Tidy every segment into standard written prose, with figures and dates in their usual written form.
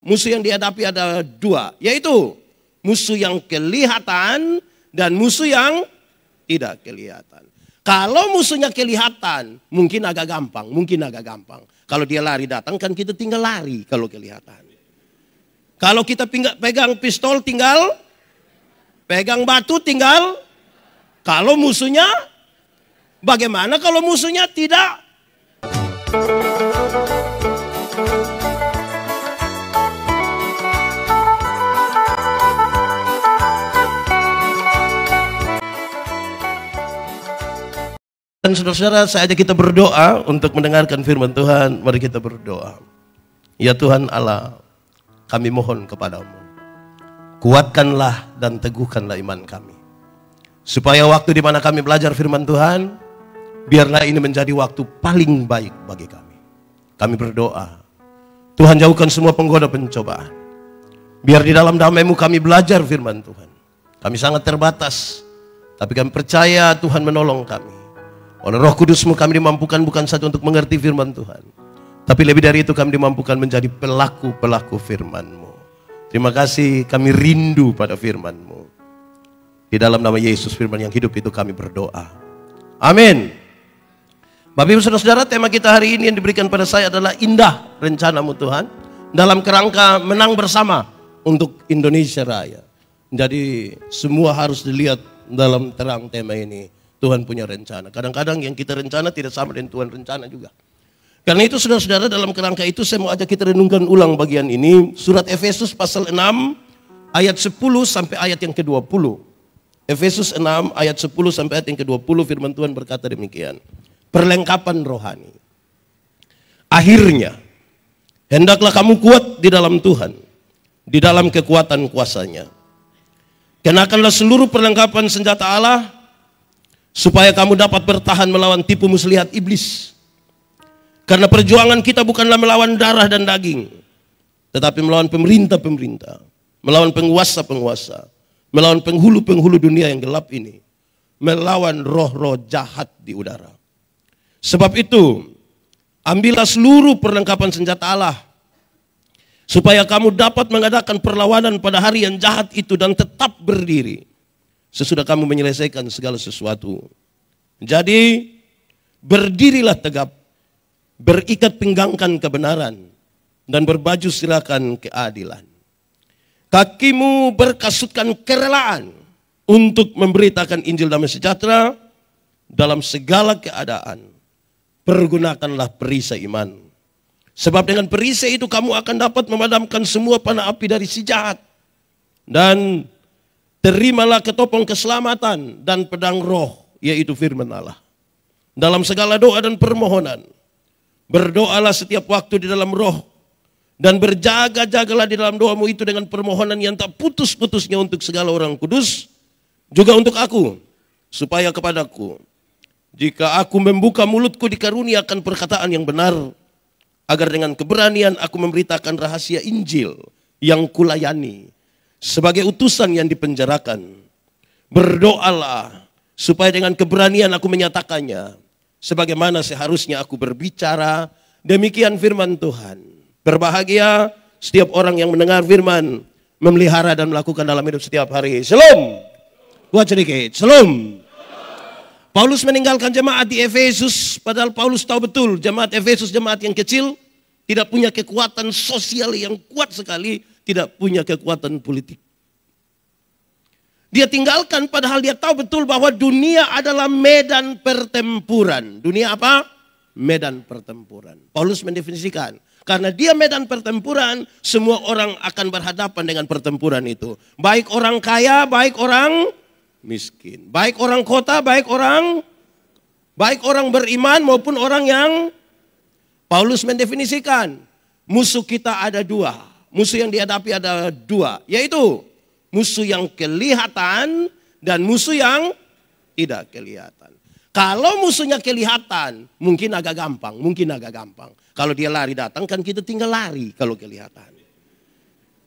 musuh yang dihadapi ada dua, yaitu musuh yang kelihatan dan musuh yang tidak kelihatan. Kalau musuhnya kelihatan, mungkin agak gampang. Kalau dia lari datang kan kita tinggal lari kalau kelihatan. Kalau kita pegang pistol tinggal, pegang batu tinggal. Kalau musuhnya, bagaimana kalau musuhnya tidak? Dan saudara-saudara, saya ajak kita berdoa untuk mendengarkan firman Tuhan. Mari kita berdoa. Ya Tuhan Allah, kami mohon kepadamu, kuatkanlah dan teguhkanlah iman kami. Supaya waktu di mana kami belajar firman Tuhan, biarlah ini menjadi waktu paling baik bagi kami. Kami berdoa, Tuhan jauhkan semua penggoda pencobaan. Biar di dalam damai-Mu kami belajar firman Tuhan. Kami sangat terbatas, tapi kami percaya Tuhan menolong kami. Oleh Roh Kudus-Mu kami dimampukan bukan saja untuk mengerti firman Tuhan, tapi lebih dari itu kami dimampukan menjadi pelaku-pelaku firman-Mu. Terima kasih, kami rindu pada firman-Mu. Di dalam nama Yesus firman yang hidup itu kami berdoa. Amin. Bapak Ibu Saudara-saudara, tema kita hari ini yang diberikan pada saya adalah indah rencana-Mu Tuhan, dalam kerangka menang bersama untuk Indonesia Raya. Jadi semua harus dilihat dalam terang tema ini. Tuhan punya rencana. Kadang-kadang yang kita rencana tidak sama dengan Tuhan rencana juga. Karena itu saudara-saudara, dalam kerangka itu saya mau ajak kita renungkan ulang bagian ini. Surat Efesus pasal 6 ayat 10 sampai ayat yang ke-20. Efesus 6 ayat 10 sampai ayat yang ke-20, firman Tuhan berkata demikian. Perlengkapan rohani. Akhirnya, hendaklah kamu kuat di dalam Tuhan, di dalam kekuatan kuasa-Nya. Kenakanlah seluruh perlengkapan senjata Allah, supaya kamu dapat bertahan melawan tipu muslihat iblis. Karena perjuangan kita bukanlah melawan darah dan daging, tetapi melawan pemerintah-pemerintah, melawan penguasa-penguasa, melawan penghulu-penghulu dunia yang gelap ini, melawan roh-roh jahat di udara. Sebab itu, ambillah seluruh perlengkapan senjata Allah, supaya kamu dapat mengadakan perlawanan pada hari yang jahat itu dan tetap berdiri sesudah kamu menyelesaikan segala sesuatu. Jadi berdirilah tegap, berikat pinggangkan kebenaran, dan berbaju sirakan keadilan. Kakimu berkasutkan kerelaan untuk memberitakan Injil damai sejahtera dalam segala keadaan. Pergunakanlah perisai iman. Sebab dengan perisai itu kamu akan dapat memadamkan semua panah api dari si jahat. Dan terimalah ketopong keselamatan dan pedang roh, yaitu firman Allah. Dalam segala doa dan permohonan, berdoalah setiap waktu di dalam roh, dan berjaga-jagalah di dalam doamu itu dengan permohonan yang tak putus-putusnya untuk segala orang kudus, juga untuk aku, supaya kepadaku, jika aku membuka mulutku dikaruniakan perkataan yang benar, agar dengan keberanian aku memberitakan rahasia Injil yang kulayani, sebagai utusan yang dipenjarakan. Berdoalah supaya dengan keberanian aku menyatakannya, sebagaimana seharusnya aku berbicara. Demikian firman Tuhan. Berbahagia setiap orang yang mendengar firman, memelihara dan melakukan dalam hidup setiap hari. Shalom. Kuat sedikit. Shalom. Paulus meninggalkan jemaat di Efesus, padahal Paulus tahu betul jemaat Efesus jemaat yang kecil, tidak punya kekuatan sosial yang kuat sekali, tidak punya kekuatan politik. Dia tinggalkan padahal dia tahu betul bahwa dunia adalah medan pertempuran. Dunia apa? Medan pertempuran. Paulus mendefinisikan, karena dia medan pertempuran, semua orang akan berhadapan dengan pertempuran itu. Baik orang kaya, baik orang miskin. Baik orang kota, baik orang beriman maupun orang yang... Paulus mendefinisikan, musuh kita ada dua. Musuh yang dihadapi ada dua, yaitu musuh yang kelihatan dan musuh yang tidak kelihatan. Kalau musuhnya kelihatan, mungkin agak gampang. Kalau dia lari datang kan kita tinggal lari kalau kelihatan.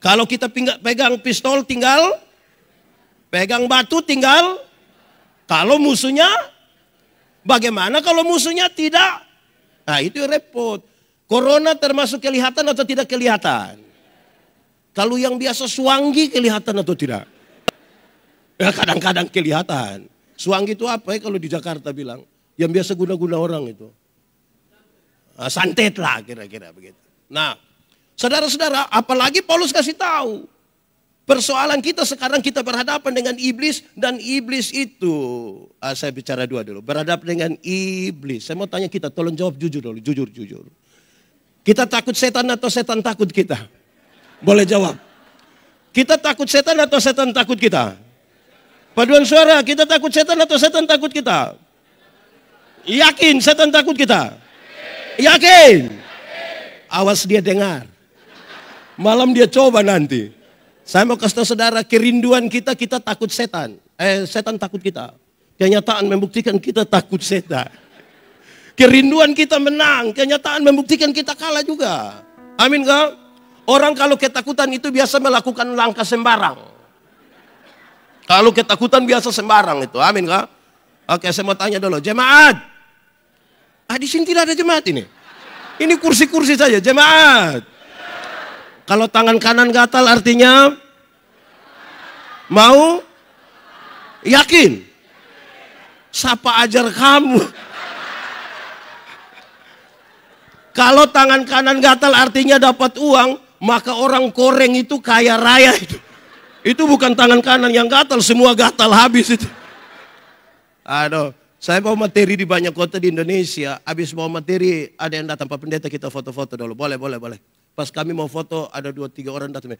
Kalau kita pegang pistol tinggal, pegang batu tinggal. Kalau musuhnya, bagaimana kalau musuhnya tidak? Nah itu repot. Corona termasuk kelihatan atau tidak kelihatan? Kalau yang biasa suanggi kelihatan atau tidak? Ya kadang-kadang kelihatan. Suanggi itu apa ya kalau di Jakarta bilang? Yang biasa guna-guna orang itu. Santet lah kira-kira begitu. Nah, saudara-saudara, apalagi Paulus kasih tahu. Persoalan kita sekarang kita berhadapan dengan iblis dan iblis itu. Saya bicara dua dulu. Berhadapan dengan iblis. Saya mau tanya kita, tolong jawab jujur dulu. Jujur. Kita takut setan atau setan takut kita? Boleh jawab. Kita takut setan atau setan takut kita? Paduan suara, kita takut setan atau setan takut kita? Yakin setan takut kita? Yakin? Awas dia dengar. Malam dia coba nanti. Saya mau kasih tahu saudara, kerinduan kita takut setan. Setan takut kita. Kenyataan membuktikan kita takut setan. Kerinduan kita menang, kenyataan membuktikan kita kalah juga. Amin kah? Orang kalau ketakutan itu biasa melakukan langkah sembarang. Kalau ketakutan biasa sembarang itu, amin kah? Oke, saya mau tanya dulu, jemaat. Di sini tidak ada jemaat ini. Ini kursi-kursi saja, jemaat. Kalau tangan kanan gatal artinya mau? Yakin? Siapa ajar kamu? Kalau tangan kanan gatal artinya dapat uang, maka orang koreng itu kaya raya itu. Itu bukan tangan kanan yang gatal, semua gatal habis itu. Aduh, saya bawa materi di banyak kota di Indonesia. Habis bawa materi, ada yang datang, Pak Pendeta kita foto-foto dulu. Boleh. Pas kami mau foto, ada 2-3 orang datang.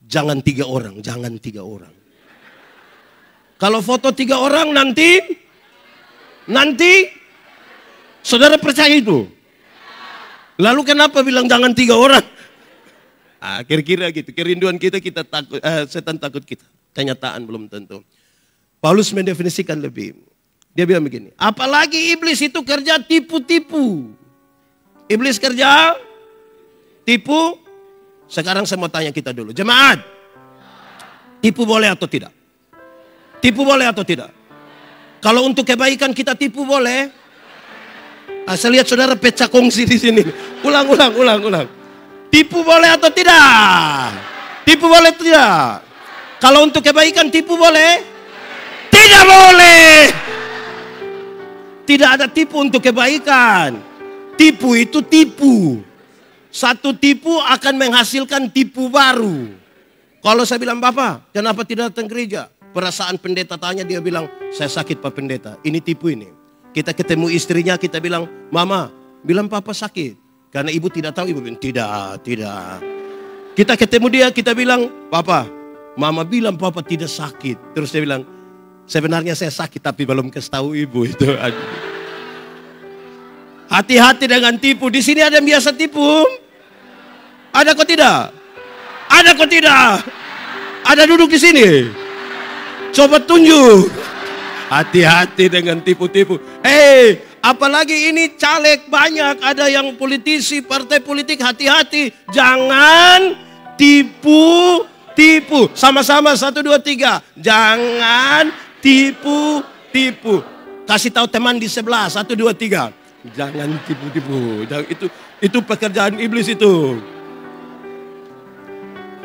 Jangan 3 orang. Kalau foto 3 orang nanti, saudara percaya itu? Lalu kenapa bilang jangan 3 orang? Kira-kira gitu. Kerinduan kita takut, setan takut kita. Kenyataan belum tentu. Paulus mendefinisikan lebih. Dia bilang begini, apalagi iblis itu kerja tipu-tipu. Iblis kerja tipu. Sekarang saya mau tanya kita dulu. Jemaat. Tipu boleh atau tidak? Tipu boleh atau tidak? Kalau untuk kebaikan kita tipu boleh? Saya lihat saudara pecah kongsi di sini. Ulang. Tipu boleh atau tidak? Tipu boleh atau tidak? Kalau untuk kebaikan tipu boleh? Tidak boleh. Tidak ada tipu untuk kebaikan. Tipu itu tipu. Satu tipu akan menghasilkan tipu baru. Kalau saya bilang, Bapak, kenapa tidak datang gereja? Perasaan pendeta tanya, dia bilang, saya sakit Pak Pendeta. Ini tipu ini. Kita ketemu istrinya, kita bilang, Mama, bilang Papa sakit. Karena ibu tidak tahu, ibu bilang, tidak. Kita ketemu dia, kita bilang, Papa, Mama bilang Papa tidak sakit. Terus dia bilang, sebenarnya saya sakit tapi belum kasih tahu ibu itu. Hati-hati dengan tipu. Di sini ada yang biasa tipu. Ada kok tidak? Ada kok tidak? Ada duduk di sini. Coba tunjuk. Hati-hati dengan tipu-tipu. Apalagi ini caleg banyak. Ada yang politisi, partai politik. Hati-hati. Jangan tipu-tipu. Sama-sama 1, 2, 3. Jangan tipu-tipu. Kasih tahu teman di sebelah. 1, 2, 3. Jangan tipu-tipu. Itu pekerjaan iblis itu.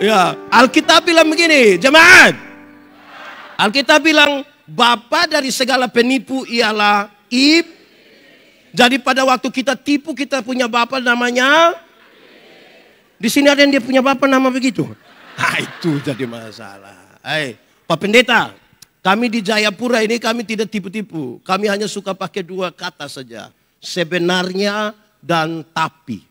Ya, Alkitab bilang begini, jemaat. Alkitab bilang, bapa dari segala penipu ialah Jadi pada waktu kita tipu, kita punya bapa namanya. Di sini ada yang dia punya bapa nama begitu. Itu jadi masalah. Pak Pendeta, kami di Jayapura ini kami tidak tipu-tipu. Kami hanya suka pakai 2 kata saja. Sebenarnya dan tapi.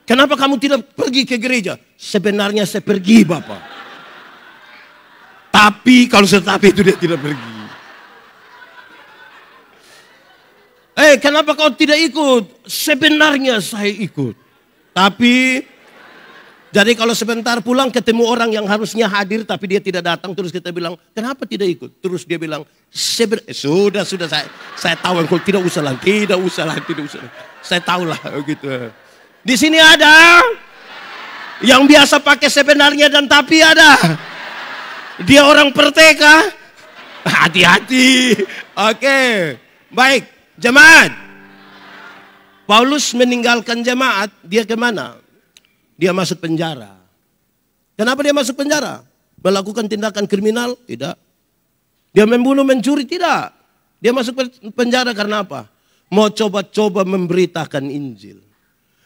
Kenapa kamu tidak pergi ke gereja? Sebenarnya saya pergi Bapak. Tapi kalau tapi itu dia tidak pergi. Kenapa kau tidak ikut? Sebenarnya saya ikut. Tapi, jadi kalau sebentar pulang ketemu orang yang harusnya hadir tapi dia tidak datang. Terus kita bilang, kenapa tidak ikut? Terus dia bilang, sudah saya tahu. Tidak usah lah. Saya tahu lah gitu. Di sini ada yang biasa pakai sebenarnya dan tapi ada. Dia orang perteka. Hati-hati. Oke. Baik. Jemaat. Paulus meninggalkan jemaat. Dia kemana? dia masuk penjara. Kenapa dia masuk penjara? Melakukan tindakan kriminal? Tidak. Dia membunuh, mencuri? Tidak. Dia masuk penjara karena apa? Mau coba-coba memberitakan Injil.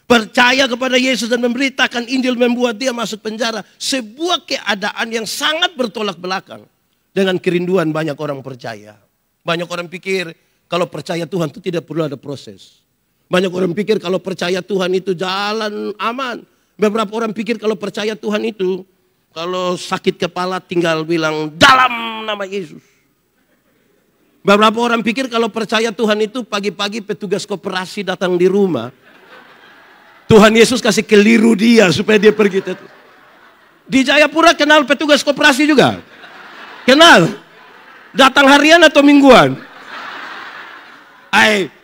Percaya kepada Yesus dan memberitakan Injil membuat dia masuk penjara. Sebuah keadaan yang sangat bertolak belakang dengan kerinduan banyak orang percaya. Banyak orang pikir kalau percaya Tuhan itu tidak perlu ada proses. Banyak orang pikir kalau percaya Tuhan itu jalan aman. Beberapa orang pikir kalau percaya Tuhan itu, kalau sakit kepala tinggal bilang dalam nama Yesus. Beberapa orang pikir kalau percaya Tuhan itu pagi-pagi petugas koperasi datang di rumah. Tuhan Yesus kasih keliru dia supaya dia pergi. Di Jayapura kenal petugas koperasi juga? Kenal? Datang harian atau mingguan?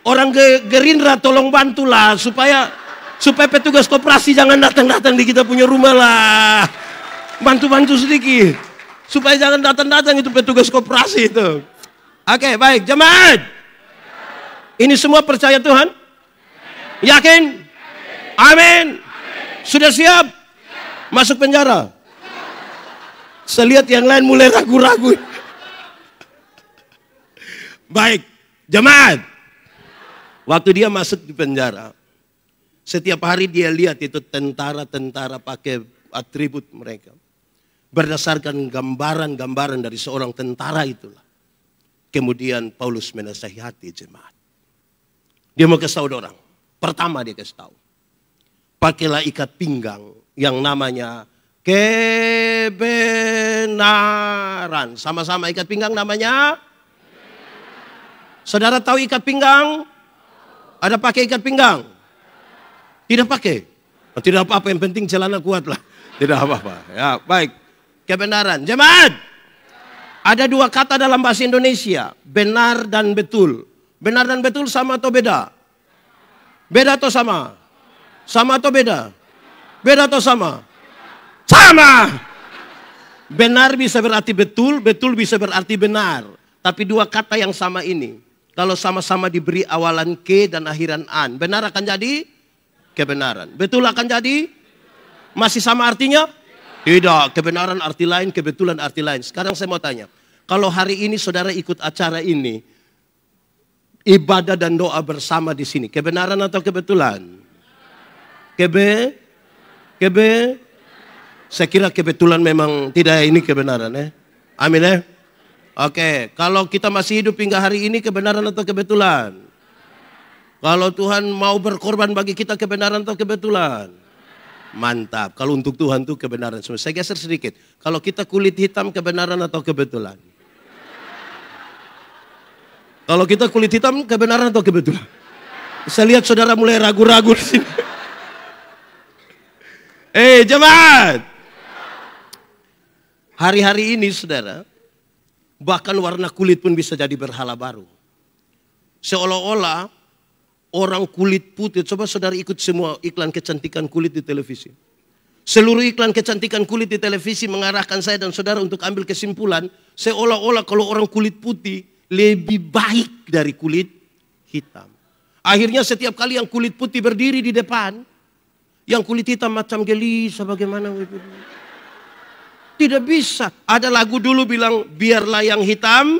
Orang Gerindra tolong bantulah supaya petugas koperasi jangan datang-datang di kita punya rumah lah. Bantu-bantu sedikit. Supaya jangan datang-datang itu petugas koperasi itu. Oke, baik. Jemaat. Ini semua percaya Tuhan? Yakin? Amin. Sudah siap? Masuk penjara? Saya lihat yang lain mulai ragu-ragu. Baik. Jemaat. Waktu dia masuk di penjara, setiap hari dia lihat itu tentara-tentara pakai atribut mereka. Berdasarkan gambaran-gambaran dari seorang tentara itulah. Kemudian Paulus menasihati jemaat. Dia mau kasih tahu orang. Pertama dia kasih tahu. Pakailah ikat pinggang yang namanya kebenaran. Sama-sama ikat pinggang namanya. Saudara tahu ikat pinggang? Ada pakai ikat pinggang? Tidak pakai? Tidak apa-apa, yang penting celana kuat lah. Tidak apa-apa. Ya, baik. Kebenaran. Jemaat. Ada dua kata dalam bahasa Indonesia. Benar dan betul. Benar dan betul sama atau beda? Beda atau sama? Sama atau beda? Beda atau sama? Sama. Benar bisa berarti betul, betul bisa berarti benar. Tapi dua kata yang sama ini, kalau sama-sama diberi awalan ke dan akhiran an, benar akan jadi kebenaran. Betul akan jadi? Masih sama artinya? Tidak. Kebenaran arti lain, kebetulan arti lain. Sekarang saya mau tanya, kalau hari ini saudara ikut acara ini, ibadah dan doa bersama di sini, kebenaran atau kebetulan? Saya kira kebetulan memang tidak, ini kebenaran ya. Amin ya. Oke, kalau kita masih hidup hingga hari ini kebenaran atau kebetulan? Kalau Tuhan mau berkorban bagi kita kebenaran atau kebetulan? Mantap, kalau untuk Tuhan itu kebenaran semua. Saya geser sedikit, kalau kita kulit hitam kebenaran atau kebetulan? Kalau kita kulit hitam kebenaran atau kebetulan? Saya lihat saudara mulai ragu-ragu di sini. Jemaat. Hari-hari ini saudara, bahkan warna kulit pun bisa jadi berhala baru. Seolah-olah orang kulit putih, coba saudara ikut semua iklan kecantikan kulit di televisi. Seluruh iklan kecantikan kulit di televisi mengarahkan saya dan saudara untuk ambil kesimpulan, seolah-olah kalau orang kulit putih lebih baik dari kulit hitam. Akhirnya setiap kali yang kulit putih berdiri di depan, yang kulit hitam macam gelisah bagaimana? Tidak bisa. Ada lagu dulu bilang, biarlah yang hitam,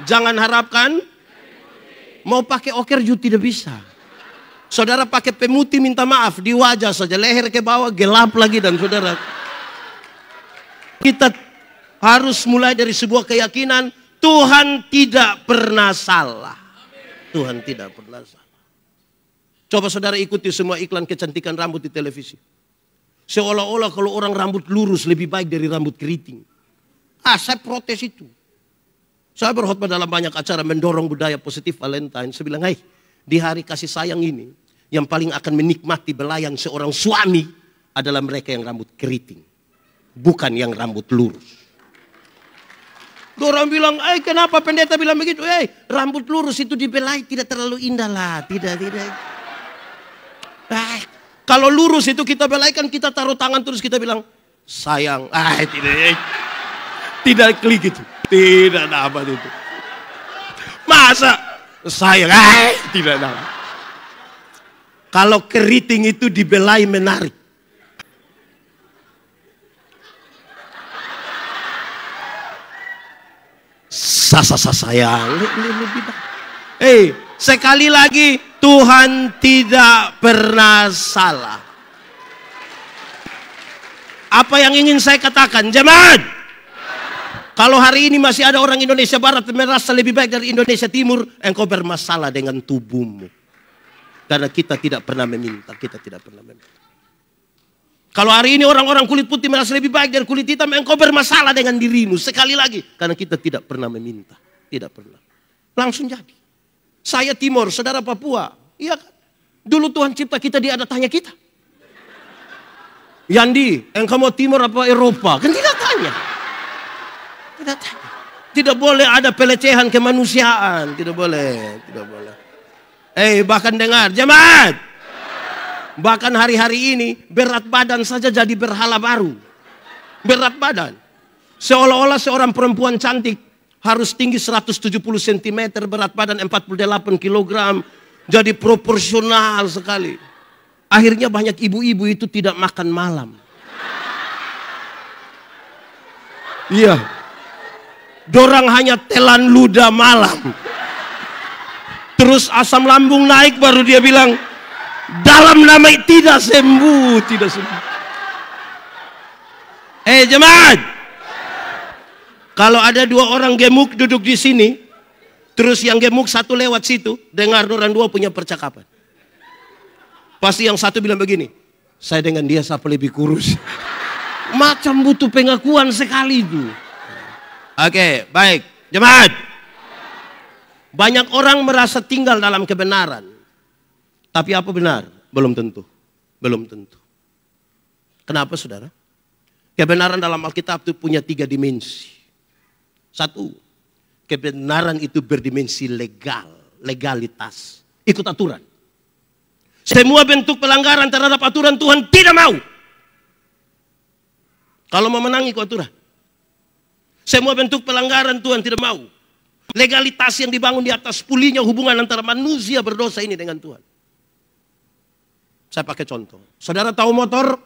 jangan harapkan. Mau pakai oker juga tidak bisa. Saudara pakai pemutih minta maaf di wajah saja, leher ke bawah gelap lagi dan saudara. Kita harus mulai dari sebuah keyakinan, Tuhan tidak pernah salah. Tuhan tidak pernah salah. Coba saudara ikuti semua iklan kecantikan rambut di televisi. Seolah-olah kalau orang rambut lurus lebih baik dari rambut keriting. Saya protes itu. Saya berkhotbah dalam banyak acara mendorong budaya positif Valentine. Saya bilang, di hari kasih sayang ini, yang paling akan menikmati belayan seorang suami adalah mereka yang rambut keriting. Bukan yang rambut lurus. Orang bilang, kenapa pendeta bilang begitu? Rambut lurus itu dibelai tidak terlalu indah lah. Tidak. Kalau lurus itu kita belaikan, kita taruh tangan terus kita bilang, sayang. Tidak klik itu. Tidak dapat itu. Masa sayang? Tidak dapat. Kalau keriting itu dibelai menarik. sayang. Sekali lagi, Tuhan tidak pernah salah. Apa yang ingin saya katakan, jemaat? Kalau hari ini masih ada orang Indonesia Barat merasa lebih baik dari Indonesia Timur, engkau bermasalah dengan tubuhmu. Karena kita tidak pernah meminta, Kalau hari ini orang-orang kulit putih merasa lebih baik dari kulit hitam, engkau bermasalah dengan dirimu. Sekali lagi, karena kita tidak pernah meminta, tidak pernah. Langsung jadi. Saya Timur, saudara Papua. Iya kan? Dulu Tuhan cipta kita, dia ada tanya kita. Yandi, engkau mau Timur apa Eropa? Kan tidak tanya. Tidak tanya. Tidak boleh ada pelecehan kemanusiaan. Tidak boleh. Bahkan dengar, jemaat. Bahkan hari-hari ini berat badan saja jadi berhala baru. Berat badan. Seolah-olah seorang perempuan cantik harus tinggi 170 cm, berat badan 48 kg. Jadi proporsional sekali. Akhirnya banyak ibu-ibu itu tidak makan malam. Iya. Dorang hanya telan ludah malam. Terus asam lambung naik baru dia bilang, dalam nama tidak sembuh. Jemaat. Kalau ada dua orang gemuk duduk di sini, terus yang gemuk satu lewat situ, dengar orang dua punya percakapan. Pasti yang satu bilang begini, saya dengan dia siapa lebih kurus. Macam butuh pengakuan sekali itu. Oke, baik. Jemaat. Banyak orang merasa tinggal dalam kebenaran. Tapi apa benar? Belum tentu. Kenapa saudara? Kebenaran dalam Alkitab itu punya 3 dimensi. 1, kebenaran itu berdimensi legalitas. Ikut aturan. Semua bentuk pelanggaran terhadap aturan Tuhan tidak mau. Kalau mau menang ikut aturan. Semua bentuk pelanggaran Tuhan tidak mau. Legalitas yang dibangun di atas pulihnya hubungan antara manusia berdosa ini dengan Tuhan. Saya pakai contoh. Saudara tahu motor?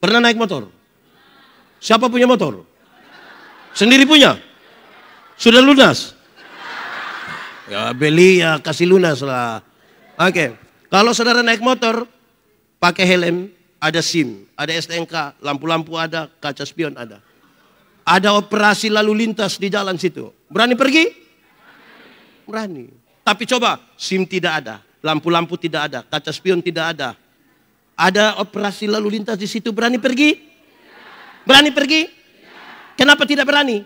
Pernah naik motor? Siapa punya motor? Sendiri punya? Sudah lunas? Ya beli ya kasih lunas lah. Oke. Kalau saudara naik motor, pakai helm, ada SIM, ada STNK, lampu-lampu ada, kaca spion ada. Ada operasi lalu lintas di jalan situ. Berani pergi? Berani. Tapi coba, SIM tidak ada, lampu-lampu tidak ada, kaca spion tidak ada. Ada operasi lalu lintas di situ, berani pergi? Berani pergi? Kenapa tidak berani?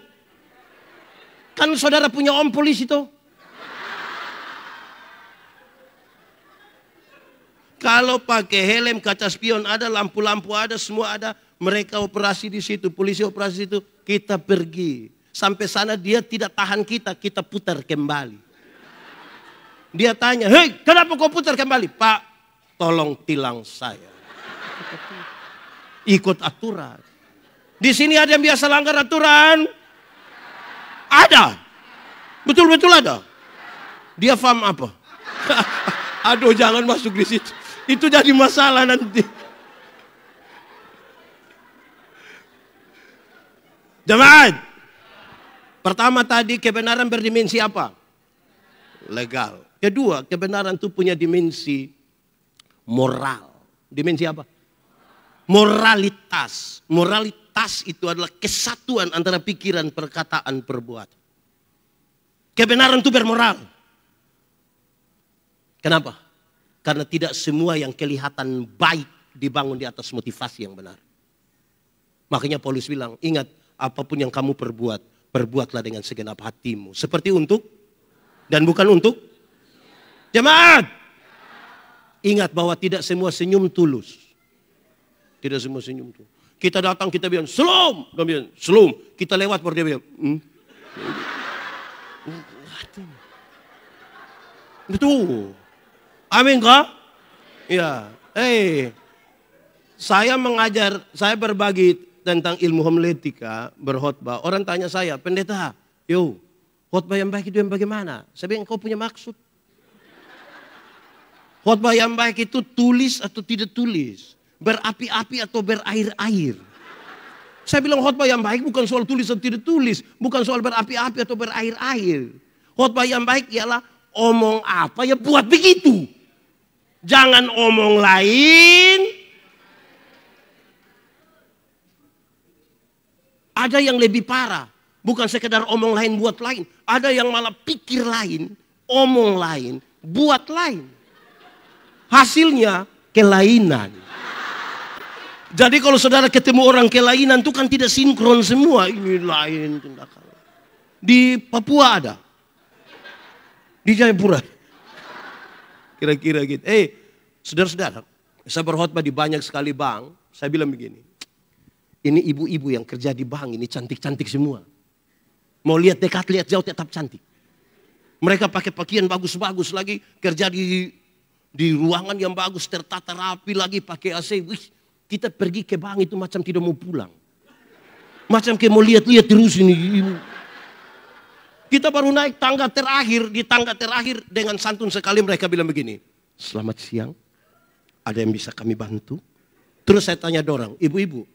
Kan saudara punya om polisi tuh. Kalau pakai helm, kaca spion ada, lampu-lampu ada, semua ada. Mereka operasi di situ, polisi operasi di situ. Kita pergi. Sampai sana dia tidak tahan kita, kita putar kembali. Dia tanya, hei kenapa kau putar kembali? Pak, tolong tilang saya. Ikut aturan. Di sini ada yang biasa langgar aturan? Ada. Betul-betul ada. Dia paham apa? Aduh jangan masuk di situ. Itu jadi masalah nanti. Jemaat. Pertama tadi kebenaran berdimensi apa? Legal. Kedua, kebenaran itu punya dimensi moral. Dimensi apa? Moralitas. Moralitas itu adalah kesatuan antara pikiran, perkataan, perbuatan. Kebenaran itu bermoral. Kenapa? Karena tidak semua yang kelihatan baik dibangun di atas motivasi yang benar. Makanya Paulus bilang, ingat apapun yang kamu perbuat, perbuatlah dengan segenap hatimu. Seperti untuk dan bukan untuk jemaat. Ingat bahwa tidak semua senyum tulus. Tidak semua senyum tulus. Kita datang, kita bilang, Shalom. Dia bilang, Shalom. Kita lewat, baru dia bilang, Betul. Amin kah? Ya. Saya mengajar, saya berbagi tentang ilmu homiletika, berkhotbah. Orang tanya saya, pendeta, khotbah yang baik itu yang bagaimana? Saya bilang, engkau punya maksud. Khotbah yang baik itu tulis atau tidak tulis, berapi-api atau berair-air. Saya bilang khotbah yang baik bukan soal tulis atau tidak tulis. Bukan soal berapi-api atau berair-air. Khotbah yang baik ialah omong apa ya buat begitu. Jangan omong lain. Ada yang lebih parah. Bukan sekedar omong lain buat lain. Ada yang malah pikir lain, omong lain, buat lain. Hasilnya kelainan. Jadi kalau saudara ketemu orang kelainan itu kan tidak sinkron semua. Ini lain tindakan. Di Papua ada. Di Jayapura. Kira-kira gitu. Saudara-saudara, saya berkhotbah di banyak sekali bank. Saya bilang begini. Ini ibu-ibu yang kerja di bank ini cantik-cantik semua. Mau lihat dekat, lihat jauh tetap cantik. Mereka pakai pakaian bagus-bagus lagi. Kerja di ruangan yang bagus, tertata rapi lagi, pakai AC. Wih, kita pergi ke bank itu macam tidak mau pulang. Macam kayak mau lihat-lihat terus ini. Kita baru naik tangga terakhir. Di tangga terakhir dengan santun sekali mereka bilang begini. Selamat siang. Ada yang bisa kami bantu? Terus saya tanya dorang, ibu-ibu.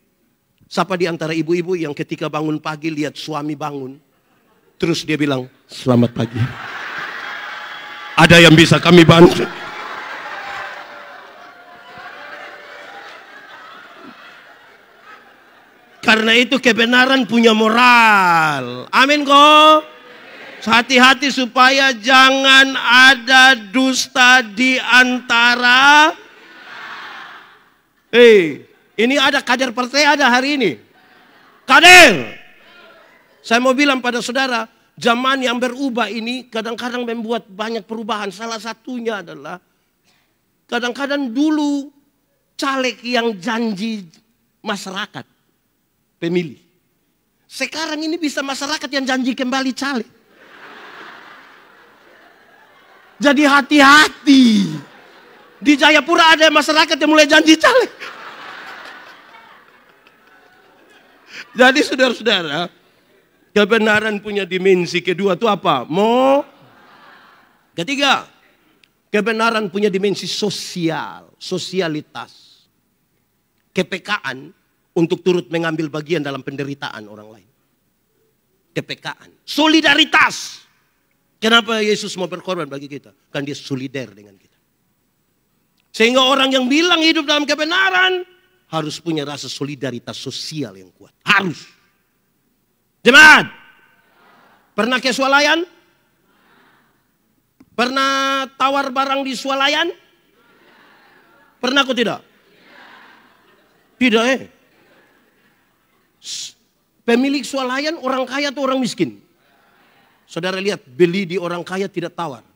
Siapa di antara ibu-ibu yang ketika bangun pagi lihat suami bangun. Terus dia bilang, selamat pagi. Ada yang bisa kami bantu? Karena itu kebenaran punya moral. Amin kok. Hati-hati supaya jangan ada dusta di antara. Ini ada kader partai ada hari ini. Kader. Saya mau bilang pada saudara, zaman yang berubah ini kadang-kadang membuat banyak perubahan. Salah satunya adalah kadang-kadang dulu caleg yang janji masyarakat, pemilih. Sekarang ini bisa masyarakat yang janji kembali caleg. Jadi hati-hati. Di Jayapura ada masyarakat yang mulai janji caleg. Jadi saudara-saudara, kebenaran punya dimensi kedua itu apa? Ketiga, kebenaran punya dimensi sosial, sosialitas. Kepekaan untuk turut mengambil bagian dalam penderitaan orang lain. Kepekaan, solidaritas. Kenapa Yesus mau berkorban bagi kita? Kan dia solider dengan kita. Sehingga orang yang bilang hidup dalam kebenaran harus punya rasa solidaritas sosial yang kuat. Harus. Jemaat, pernah ke swalayan? Pernah tawar barang di swalayan? Pernah kok tidak? Tidak Pemilik swalayan orang kaya atau orang miskin? Saudara lihat, beli di orang kaya tidak tawar.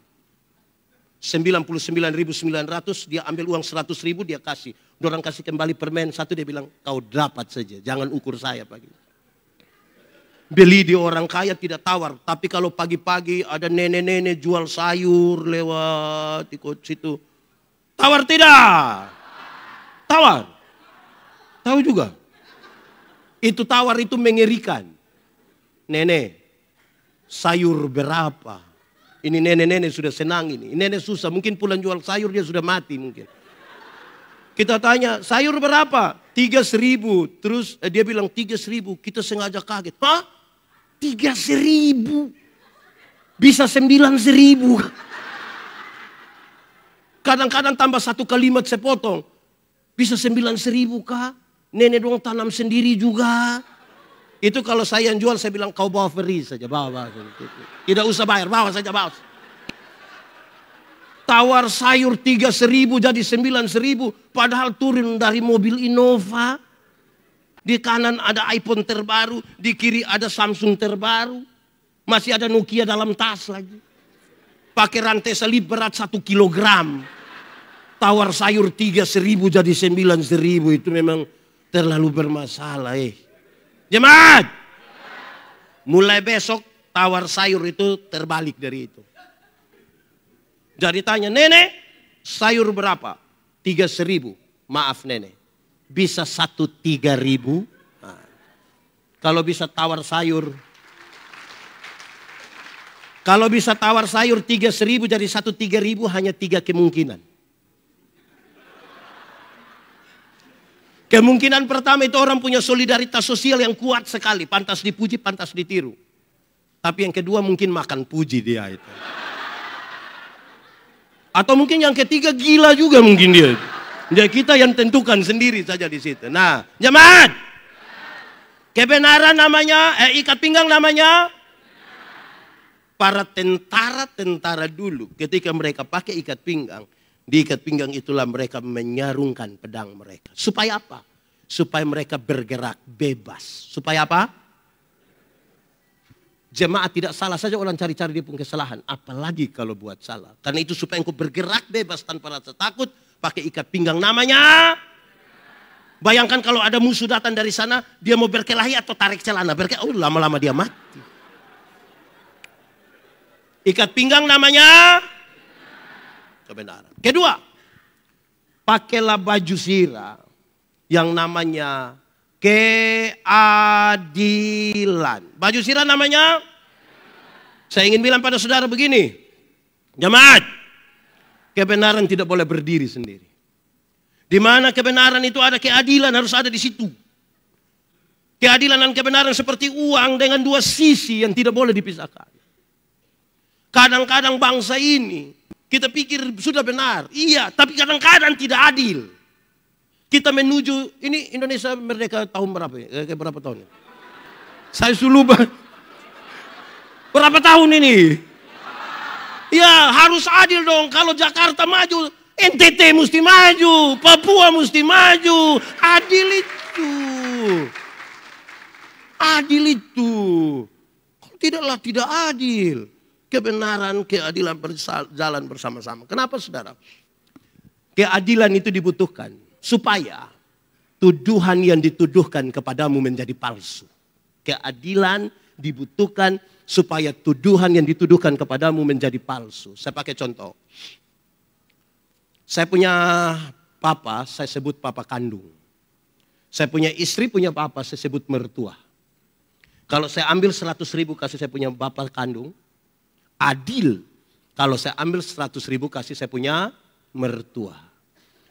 99.900 dia ambil uang 100.000 dia kasih. Orang kasih kembali permen satu dia bilang kau dapat saja, jangan ukur saya pagi. Beli di orang kaya tidak tawar, tapi kalau pagi-pagi ada nenek-nenek jual sayur lewat ikut situ, tawar tidak? Tawar. Tahu juga. Itu tawar itu mengerikan. Nenek, sayur berapa? Ini nenek-nenek sudah senang ini. Nenek susah, mungkin pulang jual sayur dia sudah mati mungkin. Kita tanya, sayur berapa? 3.000. Terus dia bilang 3.000. Kita sengaja kaget. Hah? 3.000? Bisa 9.000. Kadang-kadang tambah satu kalimat sepotong. Bisa 9.000 kah? Nenek dong tanam sendiri juga. Itu kalau saya yang jual, saya bilang kau bawa free saja. Bawa. Tidak usah bayar, bawa saja, bawa. Tawar sayur 3.000 jadi 9.000. Padahal turun dari mobil Innova. Di kanan ada iPhone terbaru. Di kiri ada Samsung terbaru. Masih ada Nokia dalam tas lagi. Pakai rantai selip berat 1 kilogram. Tawar sayur 3.000 jadi 9.000. Itu memang terlalu bermasalah. Jemaat. Mulai besok tawar sayur itu terbalik dari itu. Jadi tanya, nenek sayur berapa? 3.000. Maaf nenek. Bisa 3.000? Nah, kalau bisa tawar sayur. Kalau bisa tawar sayur 3.000 jadi 3.000 hanya 3 kemungkinan. Kemungkinan pertama itu orang punya solidaritas sosial yang kuat sekali. Pantas dipuji, pantas ditiru. Tapi yang kedua mungkin makan puji dia itu. Atau mungkin yang ketiga gila juga mungkin dia. Jadi kita yang tentukan sendiri saja di situ. Nah, jemaat. Kebenaran namanya, ikat pinggang namanya. Para tentara-tentara dulu ketika mereka pakai ikat pinggang. Di ikat pinggang itulah mereka menyarungkan pedang mereka. Supaya apa? Supaya mereka bergerak bebas. Supaya apa? Jemaat tidak salah saja orang cari-cari dia pun kesalahan. Apalagi kalau buat salah. Karena itu supaya engkau bergerak bebas tanpa rasa takut. Pakai ikat pinggang namanya. Bayangkan kalau ada musuh datang dari sana. Dia mau berkelahi atau tarik celana. Lama-lama dia mati. Ikat pinggang namanya kebenaran. Kedua, pakailah baju sirah yang namanya keadilan. Baju sirah namanya, saya ingin bilang pada saudara begini, jemaat, kebenaran tidak boleh berdiri sendiri. Di mana kebenaran itu ada, keadilan harus ada di situ. Keadilan dan kebenaran seperti uang dengan dua sisi yang tidak boleh dipisahkan. Kadang-kadang bangsa ini kita pikir sudah benar. Iya, tapi kadang-kadang tidak adil. Kita menuju, ini Indonesia merdeka tahun berapa ya? Berapa tahun ya? Saya lupa. Berapa tahun ini? Ya harus adil dong. Kalau Jakarta maju, NTT mesti maju. Papua mesti maju. Adil itu. Adil itu. Tidaklah tidak adil. Kebenaran, keadilan berjalan bersama-sama. Kenapa saudara? Keadilan itu dibutuhkan. Supaya tuduhan yang dituduhkan kepadamu menjadi palsu. Keadilan dibutuhkan supaya tuduhan yang dituduhkan kepadamu menjadi palsu. Saya pakai contoh. Saya punya papa, saya sebut papa kandung. Saya punya istri, punya papa, saya sebut mertua. Kalau saya ambil 100.000 kasih saya punya bapak kandung, adil kalau saya ambil 100.000 kasih saya punya mertua.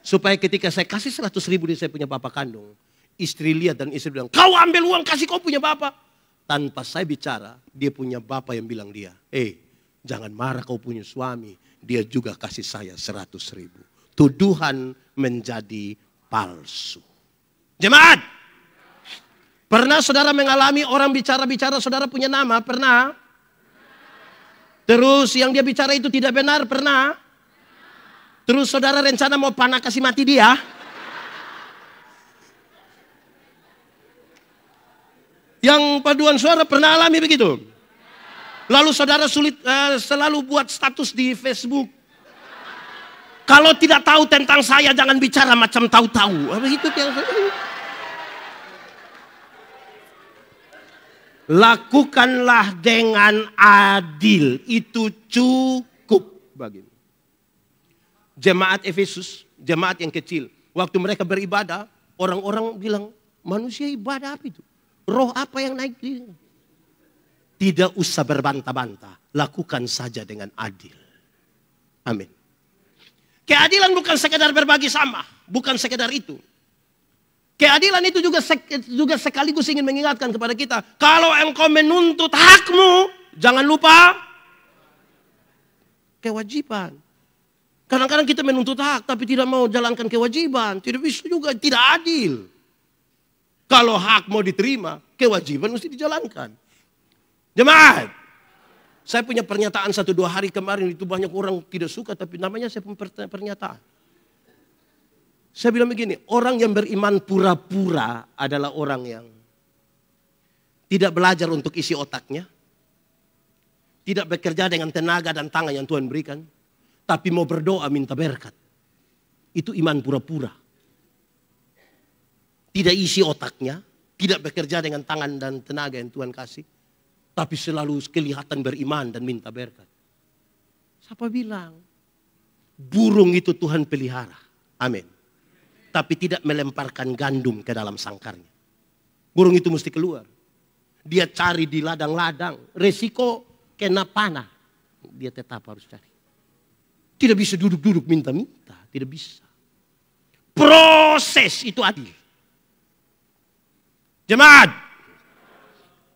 Supaya ketika saya kasih 100.000 di saya punya bapak kandung, istri lihat dan istri bilang, kau ambil uang kasih kau punya bapak. Tanpa saya bicara, dia punya bapak yang bilang dia, jangan marah kau punya suami, dia juga kasih saya 100.000. Tuduhan menjadi palsu. Jemaat, pernah saudara mengalami orang bicara-bicara saudara punya nama? Pernah? Terus yang dia bicara itu tidak benar, pernah? Terus saudara rencana mau panah kasih mati dia? Yang paduan suara pernah alami begitu? Lalu saudara selalu buat status di Facebook. Kalau tidak tahu tentang saya jangan bicara macam tahu-tahu. Begitu yang lakukanlah dengan adil, itu cukup bagimu. Jemaat Efesus, jemaat yang kecil, waktu mereka beribadah, orang-orang bilang, manusia ibadah apa itu? Roh apa yang naik? Tidak usah berbantah-bantah, lakukan saja dengan adil. Amin. Keadilan bukan sekedar berbagi sama, bukan sekedar itu. Keadilan itu juga sekaligus ingin mengingatkan kepada kita. Kalau engkau menuntut hakmu, jangan lupa kewajiban. Kadang-kadang kita menuntut hak tapi tidak mau jalankan kewajiban. Tidak bisa juga, tidak adil. Kalau hak mau diterima, kewajiban mesti dijalankan. Jemaat, saya punya pernyataan 1-2 hari kemarin itu banyak orang tidak suka, tapi namanya saya punya pernyataan. Saya bilang begini, orang yang beriman pura-pura adalah orang yang tidak belajar untuk isi otaknya. Tidak bekerja dengan tenaga dan tangan yang Tuhan berikan. Tapi mau berdoa minta berkat. Itu iman pura-pura. Tidak isi otaknya. Tidak bekerja dengan tangan dan tenaga yang Tuhan kasih. Tapi selalu kelihatan beriman dan minta berkat. Siapa bilang? Burung itu Tuhan pelihara. Amin. Tapi tidak melemparkan gandum ke dalam sangkarnya. Burung itu mesti keluar. Dia cari di ladang-ladang. Resiko kena panah. Dia tetap harus cari. Tidak bisa duduk-duduk minta-minta. Tidak bisa. Proses itu adil. Jemaat,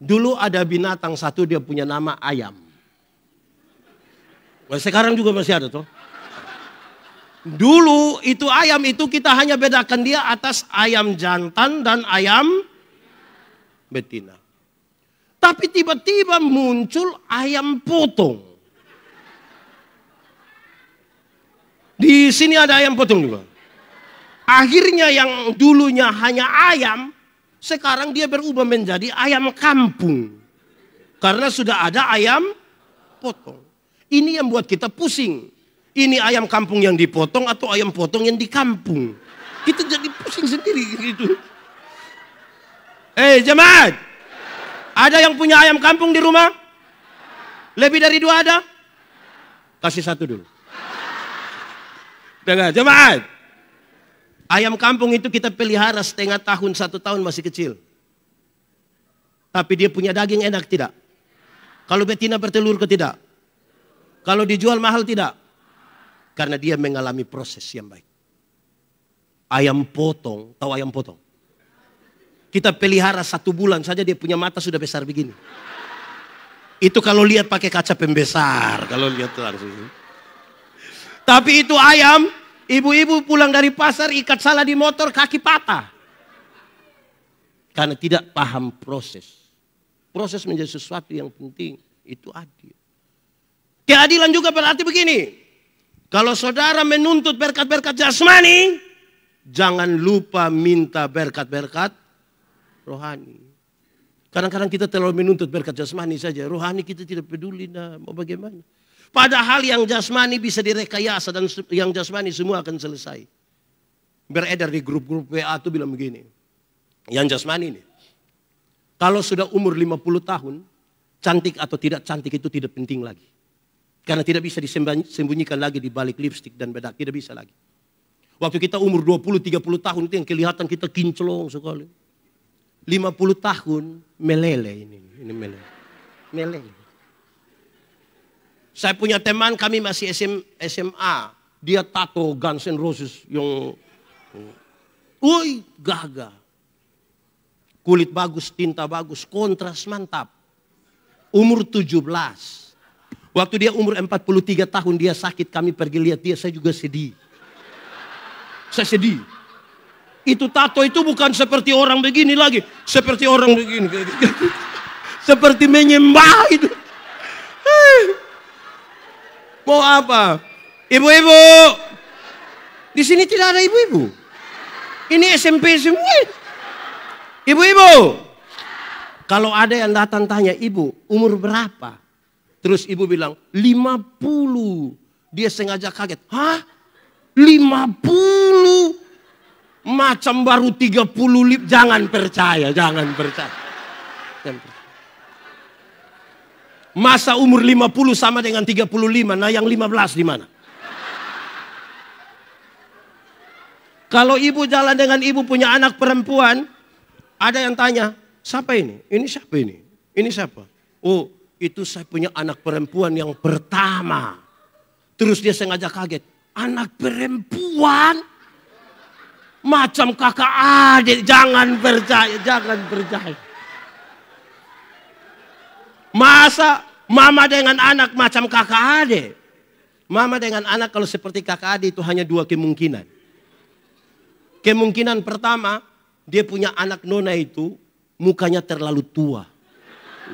dulu ada binatang satu, dia punya nama ayam. Sekarang juga masih ada toh. Dulu itu ayam itu kita hanya bedakan dia atas ayam jantan dan ayam betina. Tapi tiba-tiba muncul ayam potong. Di sini ada ayam potong juga. Akhirnya yang dulunya hanya ayam, sekarang dia berubah menjadi ayam kampung. Karena sudah ada ayam potong. Ini yang buat kita pusing. Ini ayam kampung yang dipotong atau ayam potong yang di kampung. Kita jadi pusing sendiri gitu. Jemaat. Ada yang punya ayam kampung di rumah? Lebih dari 2 ada? Kasih 1 dulu. Dengar, jemaat. Ayam kampung itu kita pelihara setengah tahun, 1 tahun masih kecil. Tapi dia punya daging enak tidak? Kalau betina bertelur ke tidak? Kalau dijual mahal tidak? Karena dia mengalami proses yang baik. Ayam potong, tahu ayam potong? Kita pelihara 1 bulan saja dia punya mata sudah besar begini. Itu kalau lihat pakai kaca pembesar, kalau lihat langsung. Tapi itu ayam, ibu-ibu pulang dari pasar ikat salah di motor, kaki patah. Karena tidak paham proses. Proses menjadi sesuatu yang penting, itu adil. Keadilan juga berarti begini. Kalau saudara menuntut berkat-berkat jasmani, jangan lupa minta berkat-berkat rohani. Kadang-kadang kita terlalu menuntut berkat jasmani saja. Rohani kita tidak peduli, nah, mau bagaimana. Padahal yang jasmani bisa direkayasa dan yang jasmani semua akan selesai. Beredar di grup-grup WA itu bilang begini. Yang jasmani ini. Kalau sudah umur 50 tahun, cantik atau tidak cantik itu tidak penting lagi. Karena tidak bisa disembunyikan lagi di balik lipstik dan bedak. Tidak bisa lagi. Waktu kita umur 20-30 tahun itu yang kelihatan kita kinclong sekali. 50 tahun meleleh ini meleleh. Meleleh. Saya punya teman kami masih SMA. Dia tato Guns N' Roses yang gagah. Kulit bagus, tinta bagus, kontras mantap. Umur 17. Waktu dia umur 43 tahun dia sakit, kami pergi lihat dia, saya juga sedih. Saya sedih. Itu tato itu bukan seperti orang begini lagi. Seperti orang begini. Seperti menyembah itu. Mau apa? Ibu-ibu. Di sini tidak ada ibu-ibu. Ini SMP semua. Ibu-ibu. Kalau ada yang datang tanya, ibu umur berapa? Terus ibu bilang 50. Dia sengaja kaget. Hah? 50? Macam baru 30. Jangan percaya, jangan percaya. Jangan percaya. Masa umur 50 sama dengan 35, nah yang 15 di mana? Kalau ibu jalan dengan ibu punya anak perempuan, ada yang tanya, siapa ini? Ini siapa ini? Ini siapa? Oh, itu saya punya anak perempuan yang pertama. Terus dia sengaja kaget. Anak perempuan? Macam kakak adik, jangan percaya, jangan percaya. Masa mama dengan anak macam kakak adik? Mama dengan anak kalau seperti kakak adik itu hanya 2 kemungkinan. Kemungkinan pertama, dia punya anak nona itu mukanya terlalu tua.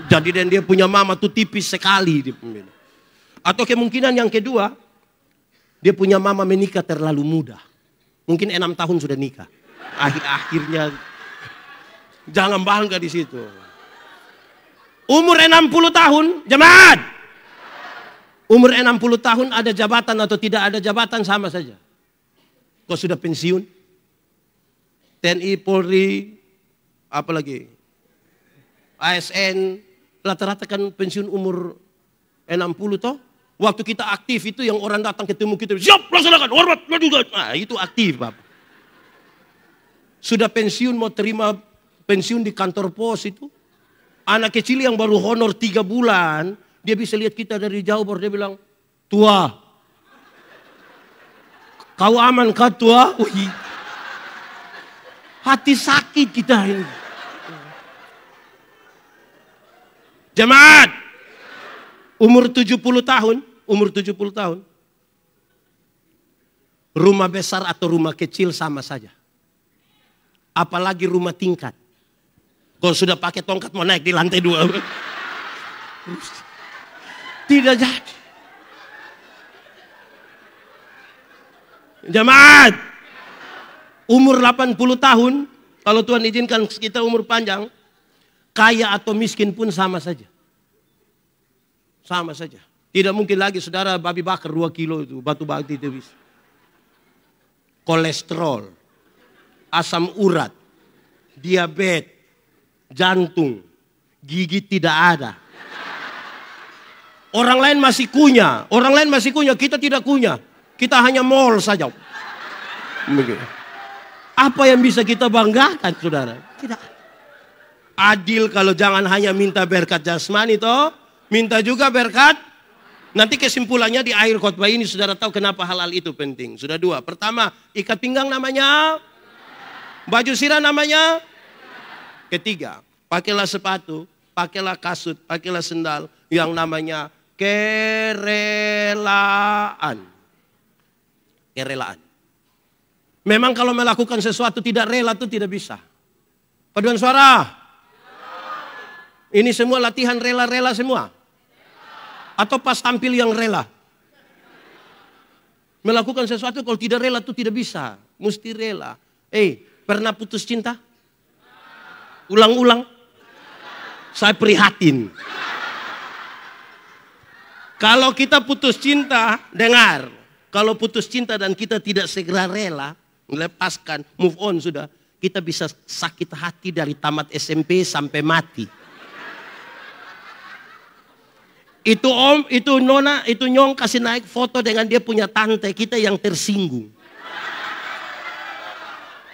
Jadi dan dia punya mama tuh tipis sekali. Atau kemungkinan yang kedua, dia punya mama menikah terlalu muda. Mungkin 6 tahun sudah nikah. Akhirnya jangan bangga di situ. Umur 60 tahun, jemaat. Umur 60 tahun ada jabatan atau tidak ada jabatan sama saja. Kau sudah pensiun? TNI, Polri, apalagi ASN, rata-rata kan pensiun umur 60 toh. Waktu kita aktif itu yang orang datang ketemu kita, siap laksanakan, hormat, juga. Nah, itu aktif Bapak. Sudah pensiun mau terima pensiun di kantor pos itu. Anak kecil yang baru honor 3 bulan, dia bisa lihat kita dari jauh baru dia bilang, tua. Kau aman kah tua? Wih. Hati sakit kita ini. Jemaat, umur 70 tahun, rumah besar atau rumah kecil sama saja. Apalagi rumah tingkat. Kalau sudah pakai tongkat mau naik di lantai 2. Tidak jadi. Jemaat, umur 80 tahun, kalau Tuhan izinkan kita umur panjang, kaya atau miskin pun sama saja. Sama saja. Tidak mungkin lagi saudara babi bakar 2 kilo itu, batu batu itu bisa. Kolesterol, asam urat, diabetes, jantung, gigi tidak ada. Orang lain masih kunyah, kita tidak kunyah. Kita hanya mall saja. Apa yang bisa kita banggakan, saudara? Tidak. Adil kalau jangan hanya minta berkat jasmani toh, minta juga berkat. Nanti kesimpulannya di akhir khotbah ini saudara tahu kenapa hal-hal itu penting. Sudah 2. Pertama, ikat pinggang namanya, baju sirah namanya. Ketiga, pakailah sepatu, pakailah kasut, pakailah sendal yang namanya kerelaan. Kerelaan. Memang kalau melakukan sesuatu tidak rela itu tidak bisa. Paduan suara. Ini semua latihan rela-rela semua? Atau pas tampil yang rela? Melakukan sesuatu kalau tidak rela itu tidak bisa. Mesti rela. Pernah putus cinta? Ulang-ulang? Saya prihatin. Kalau kita putus cinta, dengar. Kalau putus cinta dan kita tidak segera rela, melepaskan, move on sudah. Kita bisa sakit hati dari tamat SMP sampai mati. Itu om, itu nona, itu nyong kasih naik foto dengan dia punya tante, kita yang tersinggung.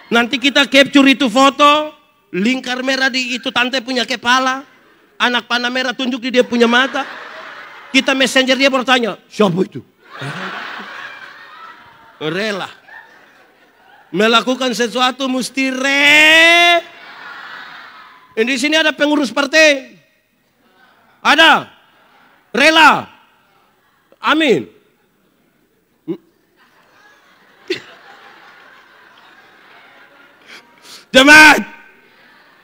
Nanti kita capture itu foto, lingkar merah di itu tante punya kepala, anak panah merah tunjuk di dia punya mata. Kita messenger dia bertanya, siapa itu? Rela. Melakukan sesuatu mesti Di sini ada pengurus partai. Ada. Rela. Amin. Jemaat.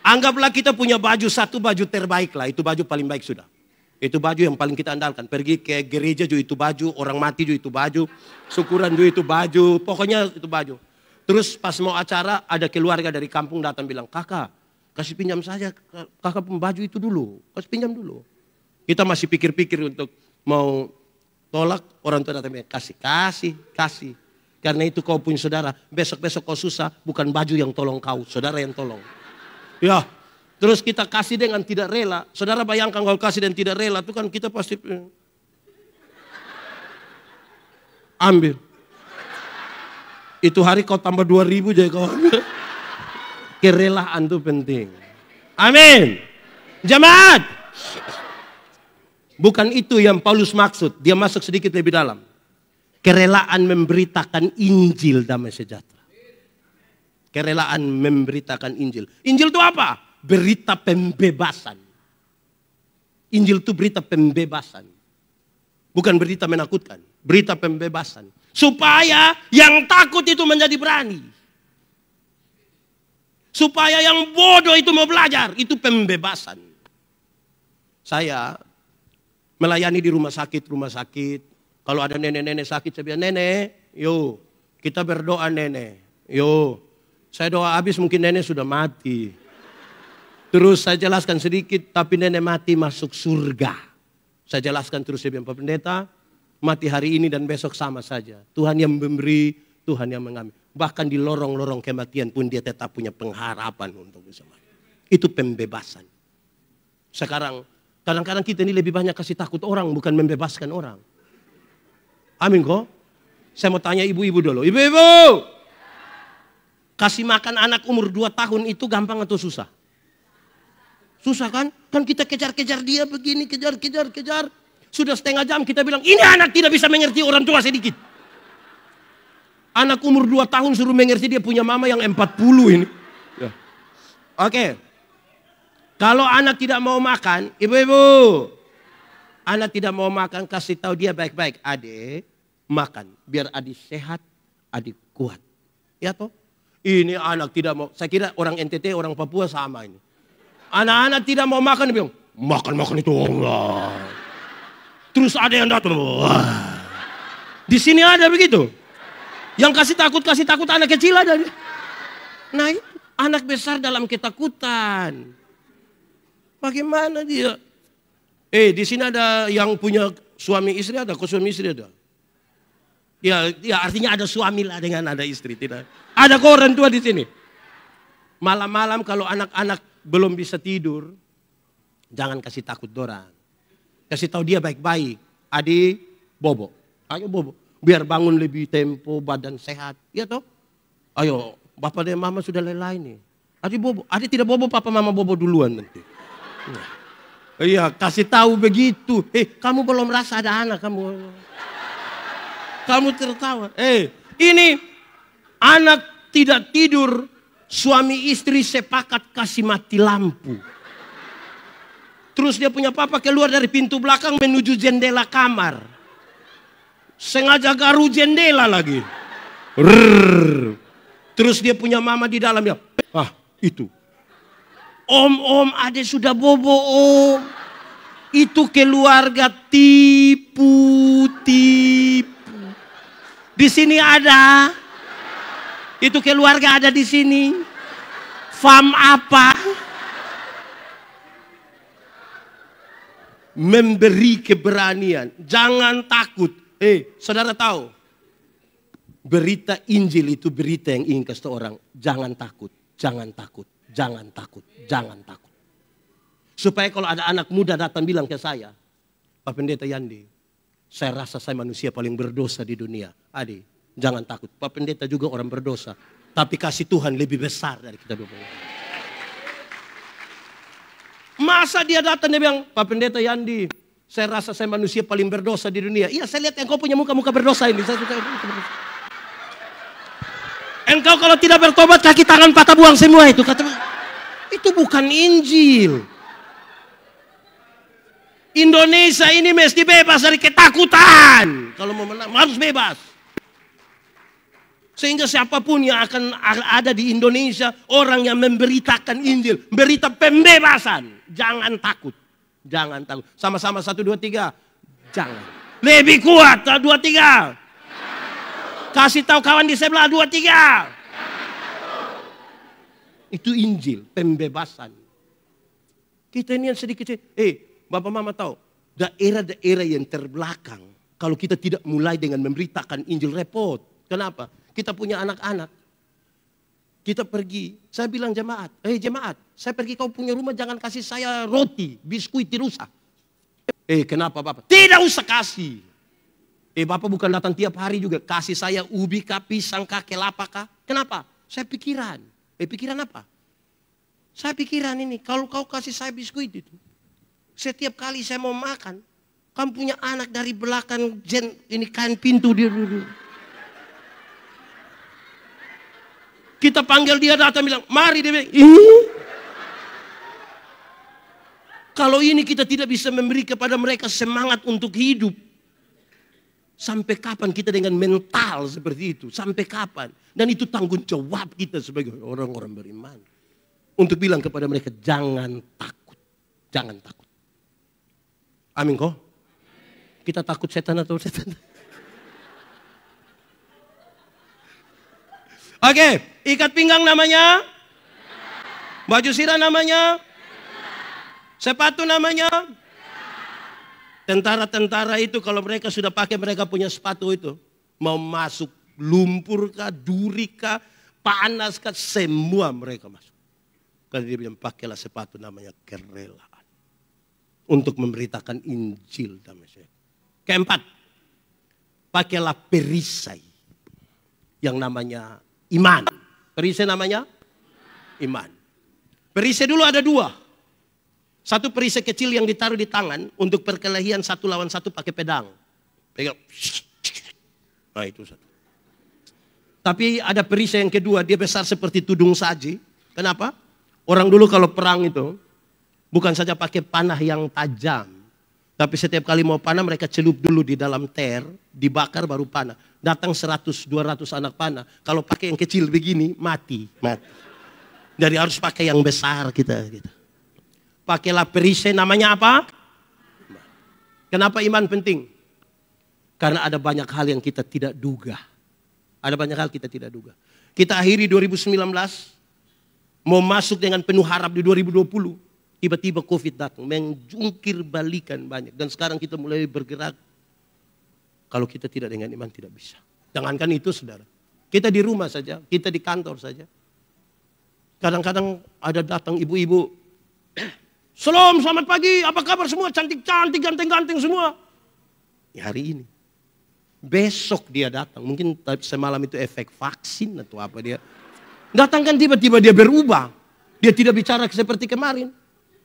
Anggaplah kita punya baju, satu baju terbaik lah. Itu baju paling baik sudah. Itu baju yang paling kita andalkan. Pergi ke gereja juga itu baju. Orang mati juga itu baju. Syukuran juga itu baju. Pokoknya itu baju. Terus pas mau acara ada keluarga dari kampung datang bilang, kakak kasih pinjam saja. Kakak baju itu dulu. Kasih pinjam dulu. Kita masih pikir-pikir untuk mau tolak, orang tua datang kasih. Karena itu kau punya saudara, besok-besok kau susah, bukan baju yang tolong kau, saudara yang tolong. Ya, terus kita kasih dengan tidak rela. Saudara bayangkan kalau kasih dan tidak rela, itu kan kita pasti ambil. Itu hari kau tambah 2.000 jadi kau ambil. Kerelaan itu penting. Amin. Jemaat. Bukan itu yang Paulus maksud. Dia masuk sedikit lebih dalam. Kerelaan memberitakan Injil damai sejahtera. Kerelaan memberitakan Injil. Injil itu apa? Berita pembebasan. Injil itu berita pembebasan. Bukan berita menakutkan. Berita pembebasan. Supaya yang takut itu menjadi berani. Supaya yang bodoh itu mau belajar. Itu pembebasan. Saya melayani di rumah sakit. Kalau ada nenek-nenek sakit, saya bilang, nenek, yo, kita berdoa nenek. Yo, saya doa habis mungkin nenek sudah mati. Terus saya jelaskan sedikit, tapi nenek mati masuk surga. Saya jelaskan terus, saya bilang, Pak Pendeta, mati hari ini dan besok sama saja. Tuhan yang memberi, Tuhan yang mengambil. Bahkan di lorong-lorong kematian pun dia tetap punya pengharapan untuk bisa mati. Itu pembebasan. Sekarang, kadang-kadang kita ini lebih banyak kasih takut orang, bukan membebaskan orang. Amin kok? Saya mau tanya ibu-ibu dulu. Ibu-ibu! Kasih makan anak umur 2 tahun itu gampang atau susah? Susah kan? Kan kita kejar-kejar dia begini, kejar. Sudah setengah jam kita bilang, ini anak tidak bisa mengerti orang tua sedikit. Anak umur 2 tahun suruh mengerti dia punya mama yang 40 ini. Ya. Oke. Kalau anak tidak mau makan, ibu-ibu, anak tidak mau makan, kasih tahu dia baik-baik. Adik, makan. Biar adik sehat, adik kuat. Ya toh? Ini anak tidak mau. Saya kira orang NTT, orang Papua sama ini. Anak-anak tidak mau makan, dia bilang, makan itu Allah. Terus ada yang datang. Wah. Di sini ada begitu. Yang kasih takut anak kecil ada. Nah itu, anak besar dalam ketakutan. Bagaimana dia? Di sini ada yang punya suami istri ada, kok suami istri ada? Ya artinya ada suami lah dengan ada istri, tidak. Ada kok orang tua di sini. Malam-malam kalau anak-anak belum bisa tidur, jangan kasih takut dorang. Kasih tahu dia baik-baik. Adik, bobo. Ayo bobo. Biar bangun lebih tempo, badan sehat. Ya toh? Ayo, bapak dan mama sudah lelai nih. Adik bobo. Adik tidak bobo, papa mama bobo duluan nanti. Iya, kasih tahu begitu. Kamu belum rasa ada anak kamu. Kamu tertawa. Ini anak tidak tidur, suami istri sepakat kasih mati lampu. Terus dia punya papa keluar dari pintu belakang menuju jendela kamar. Sengaja garu jendela lagi. Terus dia punya mama di dalam ya. Itu. Om, adek sudah bobo om. Itu keluarga tipu. Di sini ada. Itu keluarga ada di sini. Fam apa? Memberi keberanian. Jangan takut. Saudara tahu. Berita Injil itu berita yang ingin kasih orang. Jangan takut. Jangan takut. Jangan takut, jangan takut. Supaya kalau ada anak muda datang bilang ke saya, Pak Pendeta Yandi, saya rasa saya manusia paling berdosa di dunia. Adi, jangan takut. Pak Pendeta juga orang berdosa. Tapi kasih Tuhan lebih besar dari kita dua. Masa dia datang dia bilang, Pak Pendeta Yandi, saya rasa saya manusia paling berdosa di dunia. Iya, saya lihat engkau punya muka-muka berdosa ini. Saya suka berdosa. Engkau kalau tidak bertobat kaki tangan patah buang semua itu kata. Itu bukan Injil. Indonesia ini mesti bebas dari ketakutan. Kalau mau menang harus bebas. Sehingga siapapun yang akan ada di Indonesia orang yang memberitakan Injil, berita pembebasan, jangan takut. Jangan takut. Sama-sama 1 2 3. Jangan. Lebih kuat 1 2 3. Kasih tahu kawan di sebelah 2 3. Itu Injil, pembebasan. Kita ini yang sedikit, Bapak Mama tahu, daerah-daerah yang terbelakang, kalau kita tidak mulai dengan memberitakan Injil repot. Kenapa? Kita punya anak-anak. Kita pergi, saya bilang jemaat, jemaat, saya pergi kau punya rumah jangan kasih saya roti, biskuit rusak. Kenapa Bapak? Tidak usah kasih. Bapak bukan datang tiap hari juga. Kasih saya ubi kah, pisang kah, kelapa kah. Kenapa? Saya pikiran. Pikiran apa? Saya pikiran ini. Kalau kau kasih saya biskuit itu. Setiap kali saya mau makan. Kamu punya anak dari belakang ini kain pintu dia dulu. Kita panggil dia datang bilang, mari dia bilang. Kalau ini kita tidak bisa memberi kepada mereka semangat untuk hidup. Sampai kapan kita dengan mental seperti itu? Sampai kapan? Dan itu tanggung jawab kita sebagai orang-orang beriman. Untuk bilang kepada mereka, jangan takut. Jangan takut. Amin kok? Kita takut setan atau setan? Oke, ikat pinggang namanya? Baju sirah namanya? Sepatu namanya? Tentara-tentara itu kalau mereka sudah pakai mereka punya sepatu itu. Mau masuk lumpur kah, duri kah, panas kah, semua mereka masuk. Karena dia bilang pakailah sepatu namanya kerelaan. Untuk memberitakan Injil. Keempat, pakailah perisai. Yang namanya iman. Perisai namanya iman. Perisai dulu ada 2. Satu perisai kecil yang ditaruh di tangan untuk perkelahian 1 lawan 1 pakai pedang. Pegang. Nah itu satu. Tapi ada perisai yang kedua, dia besar seperti tudung saji. Kenapa? Orang dulu kalau perang itu, Bukan saja pakai panah yang tajam. Tapi setiap kali mau panah mereka celup dulu di dalam ter, dibakar baru panah. Datang 100-200 anak panah. Kalau pakai yang kecil begini, mati. Jadi harus pakai yang besar kita. Pakailah perisai, namanya apa? Kenapa iman penting? Karena ada banyak hal yang kita tidak duga. Ada banyak hal kita tidak duga. Kita akhiri 2019, mau masuk dengan penuh harap di 2020. Tiba-tiba COVID datang, menjungkir balikan banyak. Dan sekarang kita mulai bergerak. Kalau kita tidak dengan iman tidak bisa. Jangankan itu saudara. Kita di rumah saja, kita di kantor saja. Kadang-kadang ada datang ibu-ibu. Salam, selamat pagi, apa kabar semua? Cantik-cantik, ganteng-ganteng semua. Ya, hari ini. Besok dia datang, mungkin semalam itu efek vaksin atau apa dia. Datang kan tiba-tiba dia berubah. Dia tidak bicara seperti kemarin.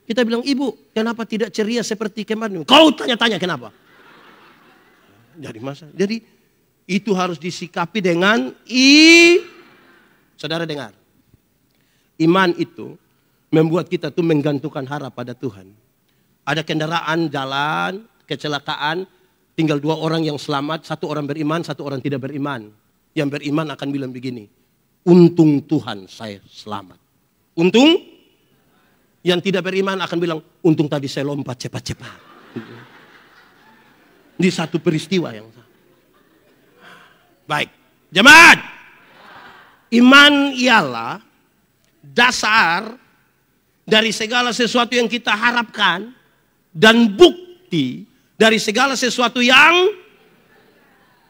Kita bilang, ibu kenapa tidak ceria seperti kemarin? Kau tanya-tanya kenapa? Jadi itu harus disikapi dengan Saudara dengar. Iman itu membuat kita tuh menggantungkan harap pada Tuhan. Ada kendaraan jalan, kecelakaan, tinggal 2 orang yang selamat, 1 orang beriman, 1 orang tidak beriman. Yang beriman akan bilang begini, untung Tuhan saya selamat. Untung. Yang tidak beriman akan bilang, untung tadi saya lompat cepat-cepat. Di satu peristiwa yang sama. Baik, jemaat. Iman ialah dasar dari segala sesuatu yang kita harapkan dan bukti dari segala sesuatu yang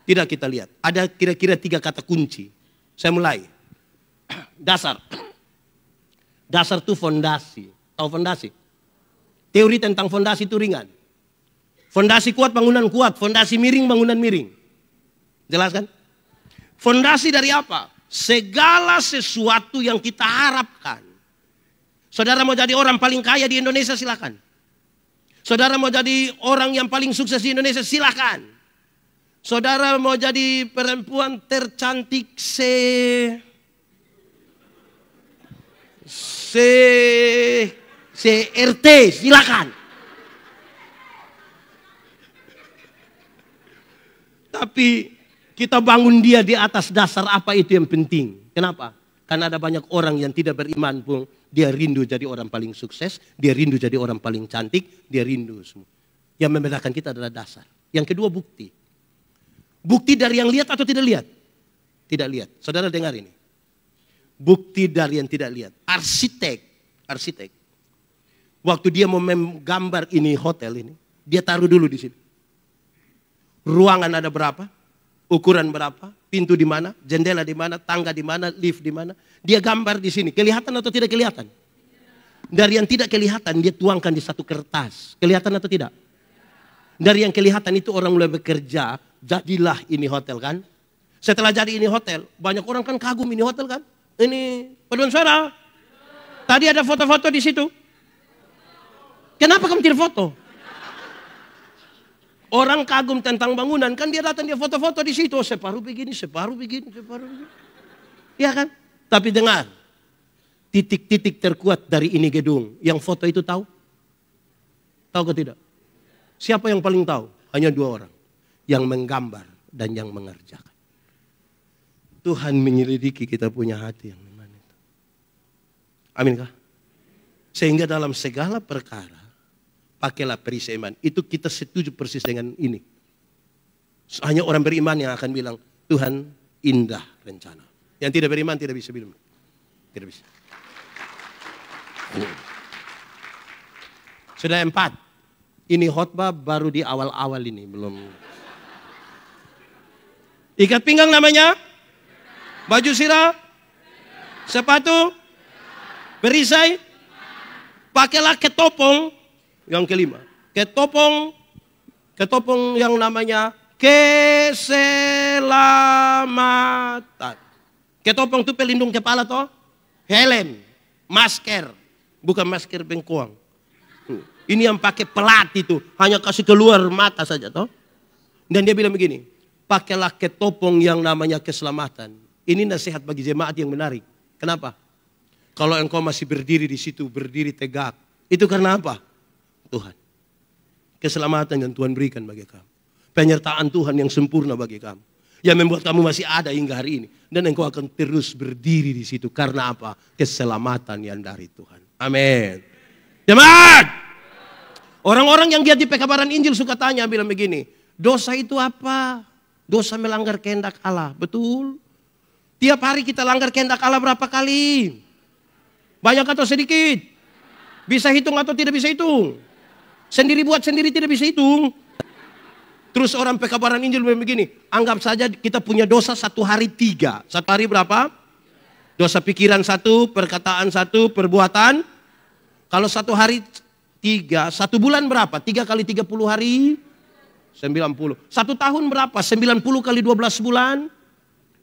tidak kita lihat. Ada kira-kira 3 kata kunci. Saya mulai. Dasar. Dasar itu fondasi. Tahu fondasi? Teori tentang fondasi itu ringan. Fondasi kuat, bangunan kuat. Fondasi miring, bangunan miring. Jelas kan? Fondasi dari apa? Segala sesuatu yang kita harapkan. Saudara mau jadi orang paling kaya di Indonesia, silakan. Saudara mau jadi orang yang paling sukses di Indonesia, silakan. Saudara mau jadi perempuan tercantik RT, silakan. Tapi kita bangun dia di atas dasar apa itu yang penting. Kenapa? Karena ada banyak orang yang tidak beriman pun dia rindu jadi orang paling sukses, dia rindu jadi orang paling cantik, dia rindu semua. Yang membedakan kita adalah dasar. Yang kedua bukti. Bukti dari yang lihat atau tidak lihat? Tidak lihat. Saudara dengar ini. Bukti dari yang tidak lihat. Arsitek. Waktu dia mau menggambar ini hotel ini, dia taruh dulu di sini. Ruangan ada berapa? Ukuran berapa? Pintu di mana? Jendela di mana? Tangga di mana? Lift di mana? Dia gambar di sini. Kelihatan atau tidak kelihatan? Dari yang tidak kelihatan dia tuangkan di satu kertas. Kelihatan atau tidak? Dari yang kelihatan itu orang mulai bekerja. Jadilah ini hotel kan? Setelah jadi ini hotel, banyak orang kan kagum ini hotel kan? Ini paduan suara. Tadi ada foto-foto di situ. Kenapa kamu tidak foto? Orang kagum tentang bangunan kan dia datang dia foto-foto di situ. Separuh begini, separuh begini, separuh begini. Iya kan? Tapi dengar. Titik-titik terkuat dari ini gedung. Yang foto itu tahu? Tahu ke tidak? Siapa yang paling tahu? Hanya 2 orang. Yang menggambar dan yang mengerjakan. Tuhan menyelidiki kita punya hati yang mana itu. Aminkah? Sehingga dalam segala perkara, pakailah perisai iman. Itu kita setuju persis dengan ini. Hanya orang beriman yang akan bilang, Tuhan indah rencana. Yang tidak beriman tidak bisa bilang. Tidak bisa. Sudah 4. Ini khotbah baru di awal-awal ini. Belum. Ikat pinggang namanya? Baju sirah? Sepatu? Perisai? Pakailah ketopong. Yang kelima. Ketopong yang namanya keselamatan. Ketopong itu pelindung kepala toh? Helm. Masker. Bukan masker bengkoang. Ini yang pakai pelat itu. Hanya kasih keluar mata saja toh. Dan dia bilang begini. Pakailah ketopong yang namanya keselamatan. Ini nasihat bagi jemaat yang menarik. Kenapa? Kalau engkau masih berdiri di situ, berdiri tegak. Itu karena apa? Tuhan. Keselamatan yang Tuhan berikan bagi kamu. Penyertaan Tuhan yang sempurna bagi kamu. Yang membuat kamu masih ada hingga hari ini. Dan engkau akan terus berdiri di situ. Karena apa? Keselamatan yang dari Tuhan. Amin. Jemaat! Orang-orang yang giat di pekabaran Injil suka tanya, bilang begini. Dosa itu apa? Dosa melanggar kehendak Allah. Betul. Tiap hari kita langgar kehendak Allah berapa kali? Banyak atau sedikit? Bisa hitung atau tidak bisa hitung? Sendiri buat sendiri tidak bisa hitung. Terus orang pekabaran Injil begini, anggap saja kita punya dosa 1 hari 3. 1 hari berapa? Dosa pikiran 1, perkataan 1, perbuatan. Kalau 1 hari 3, 1 bulan berapa? 3 kali 30 hari? 90. 1 tahun berapa? 90 kali 12 bulan?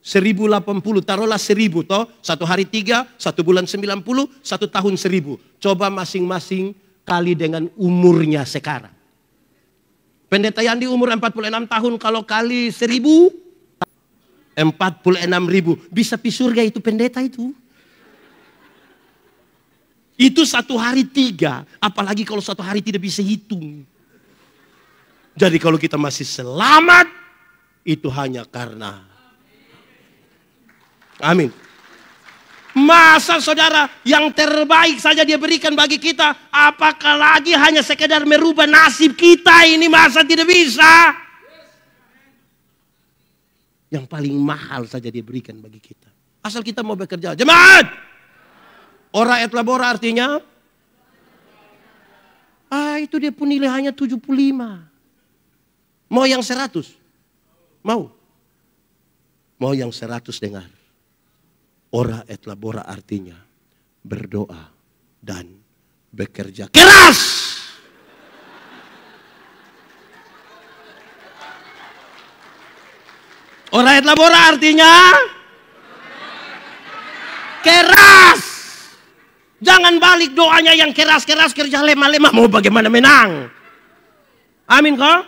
1080, taruhlah 1000 toh. 1 hari 3, 1 bulan 90, 1 tahun 1000. Coba masing-masing kali dengan umurnya sekarang. Pendeta Yandi umur 46 tahun, kalau kali 1000, 46.000. Bisa pi surga itu pendeta itu. Itu 1 hari 3, apalagi kalau 1 hari tidak bisa hitung. Jadi kalau kita masih selamat, itu hanya karena amin. Masa saudara yang terbaik saja dia berikan bagi kita, apakah lagi hanya sekedar merubah nasib kita ini, masa tidak bisa? Yang paling mahal saja dia berikan bagi kita. Asal kita mau bekerja. Jemaat! Ora et labora artinya? Itu dia pun nilai hanya 75. Mau yang 100? Mau? Mau yang 100 dengar. Ora et labora artinya berdoa dan bekerja keras. Ora et labora artinya keras. Jangan balik doanya yang keras-keras, kerja lemah-lemah. Mau bagaimana menang? Amin kok?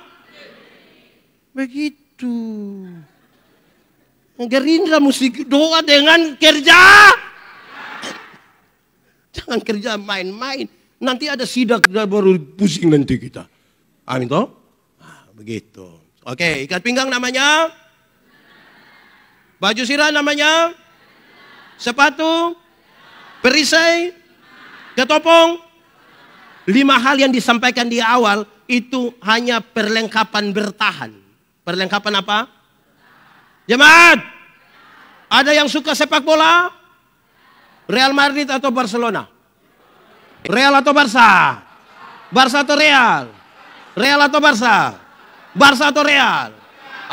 Begitu. Gerindra mesti doa dengan kerja. Jangan kerja main-main. Nanti ada sidak baru pusing nanti kita. Amin toh? Begitu. Oke, ikat pinggang namanya. Baju sirah namanya. Sepatu. Perisai. Ketopong. 5 hal yang disampaikan di awal itu hanya perlengkapan bertahan. Perlengkapan apa? Jemaat, ada yang suka sepak bola? Real Madrid atau Barcelona? Real atau Barca? Barca atau Real? Real atau Barca? Barca atau Real?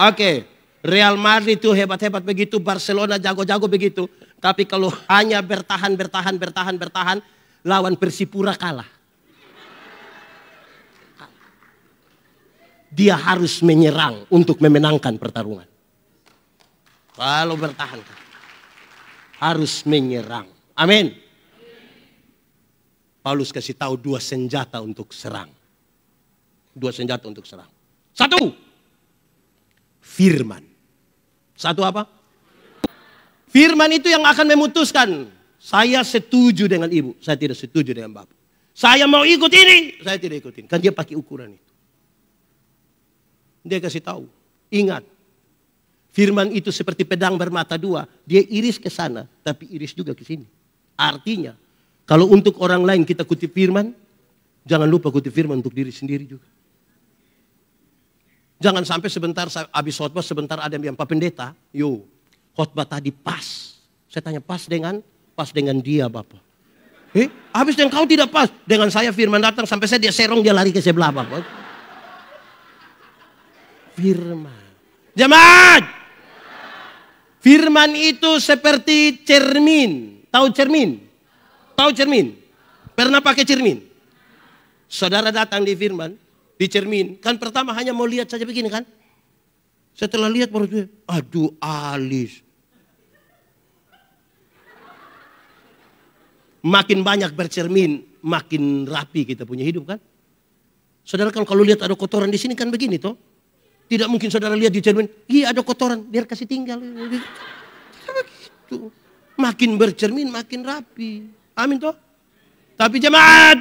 Oke, Real Madrid itu hebat-hebat begitu, Barcelona jago-jago begitu. Tapi kalau hanya bertahan, lawan Persipura kalah. Dia harus menyerang untuk memenangkan pertarungan. Kalau bertahan harus menyerang. Amin. Paulus kasih tahu 2 senjata untuk serang. 2 senjata untuk serang. 1. Firman. 1 apa? Firman itu yang akan memutuskan. Saya setuju dengan ibu, saya tidak setuju dengan bapak. Saya mau ikut ini, saya tidak ikutin. Kan dia pakai ukuran itu. Dia kasih tahu. Ingat. Firman itu seperti pedang bermata 2. Dia iris ke sana, tapi iris juga ke sini. Artinya, kalau untuk orang lain kita kutip firman, jangan lupa kutip firman untuk diri sendiri juga. Jangan sampai sebentar habis khotbah, sebentar ada yang Pak Pendeta, khotbah tadi pas. Saya tanya pas dengan dia Bapak. Habis dengan kau tidak pas. Dengan saya firman datang sampai saya dia serong, dia lari ke sebelah Bapak. Firman. Jemaat. Firman itu seperti cermin. Tahu cermin? Tahu cermin? Pernah pakai cermin? Saudara datang di firman, di cermin. Kan pertama hanya mau lihat saja begini kan? Setelah lihat baru dia, aduh alis. Makin banyak bercermin, makin rapi kita punya hidup kan? Saudara kan kalau lihat ada kotoran di sini kan begini toh? Tidak mungkin saudara lihat di cermin, iya ada kotoran, biar kasih tinggal. Begitu. Makin bercermin, makin rapi. Amin toh? Tapi jemaat,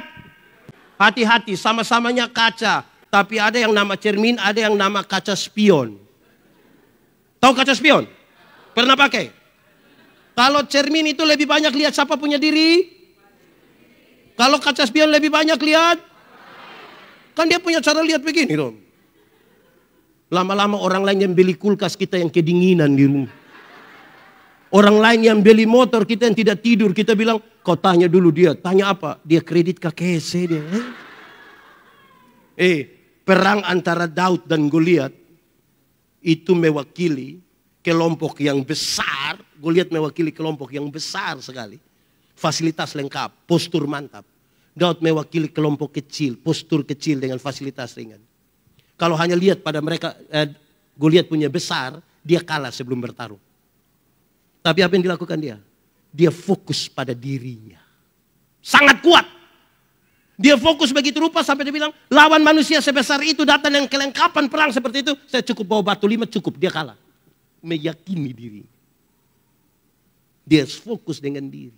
Hati-hati, sama-samanya kaca. Tapi ada yang nama cermin, ada yang nama kaca spion. Tahu kaca spion? Pernah pakai? Kalau cermin itu lebih banyak lihat siapa punya diri. Kalau kaca spion lebih banyak lihat. Kan dia punya cara lihat begini dong. Lama-lama orang lain yang beli kulkas, kita yang kedinginan di rumah. Orang lain yang beli motor, kita yang tidak tidur. Kita bilang, kau tanya dulu dia. Tanya apa? Dia kredit KKC dia. Perang antara Daud dan Goliat itu mewakili kelompok yang besar. Goliat mewakili kelompok yang besar sekali. Fasilitas lengkap, postur mantap. Daud mewakili kelompok kecil, postur kecil dengan fasilitas ringan. Kalau hanya lihat pada mereka, Goliat punya besar, dia kalah sebelum bertarung. Tapi apa yang dilakukan dia? Dia fokus pada dirinya. Sangat kuat. Dia fokus begitu rupa sampai dia bilang, lawan manusia sebesar itu datang dengan kelengkapan perang seperti itu. Saya cukup bawa batu 5 cukup, dia kalah. Meyakini diri. Dia fokus dengan diri.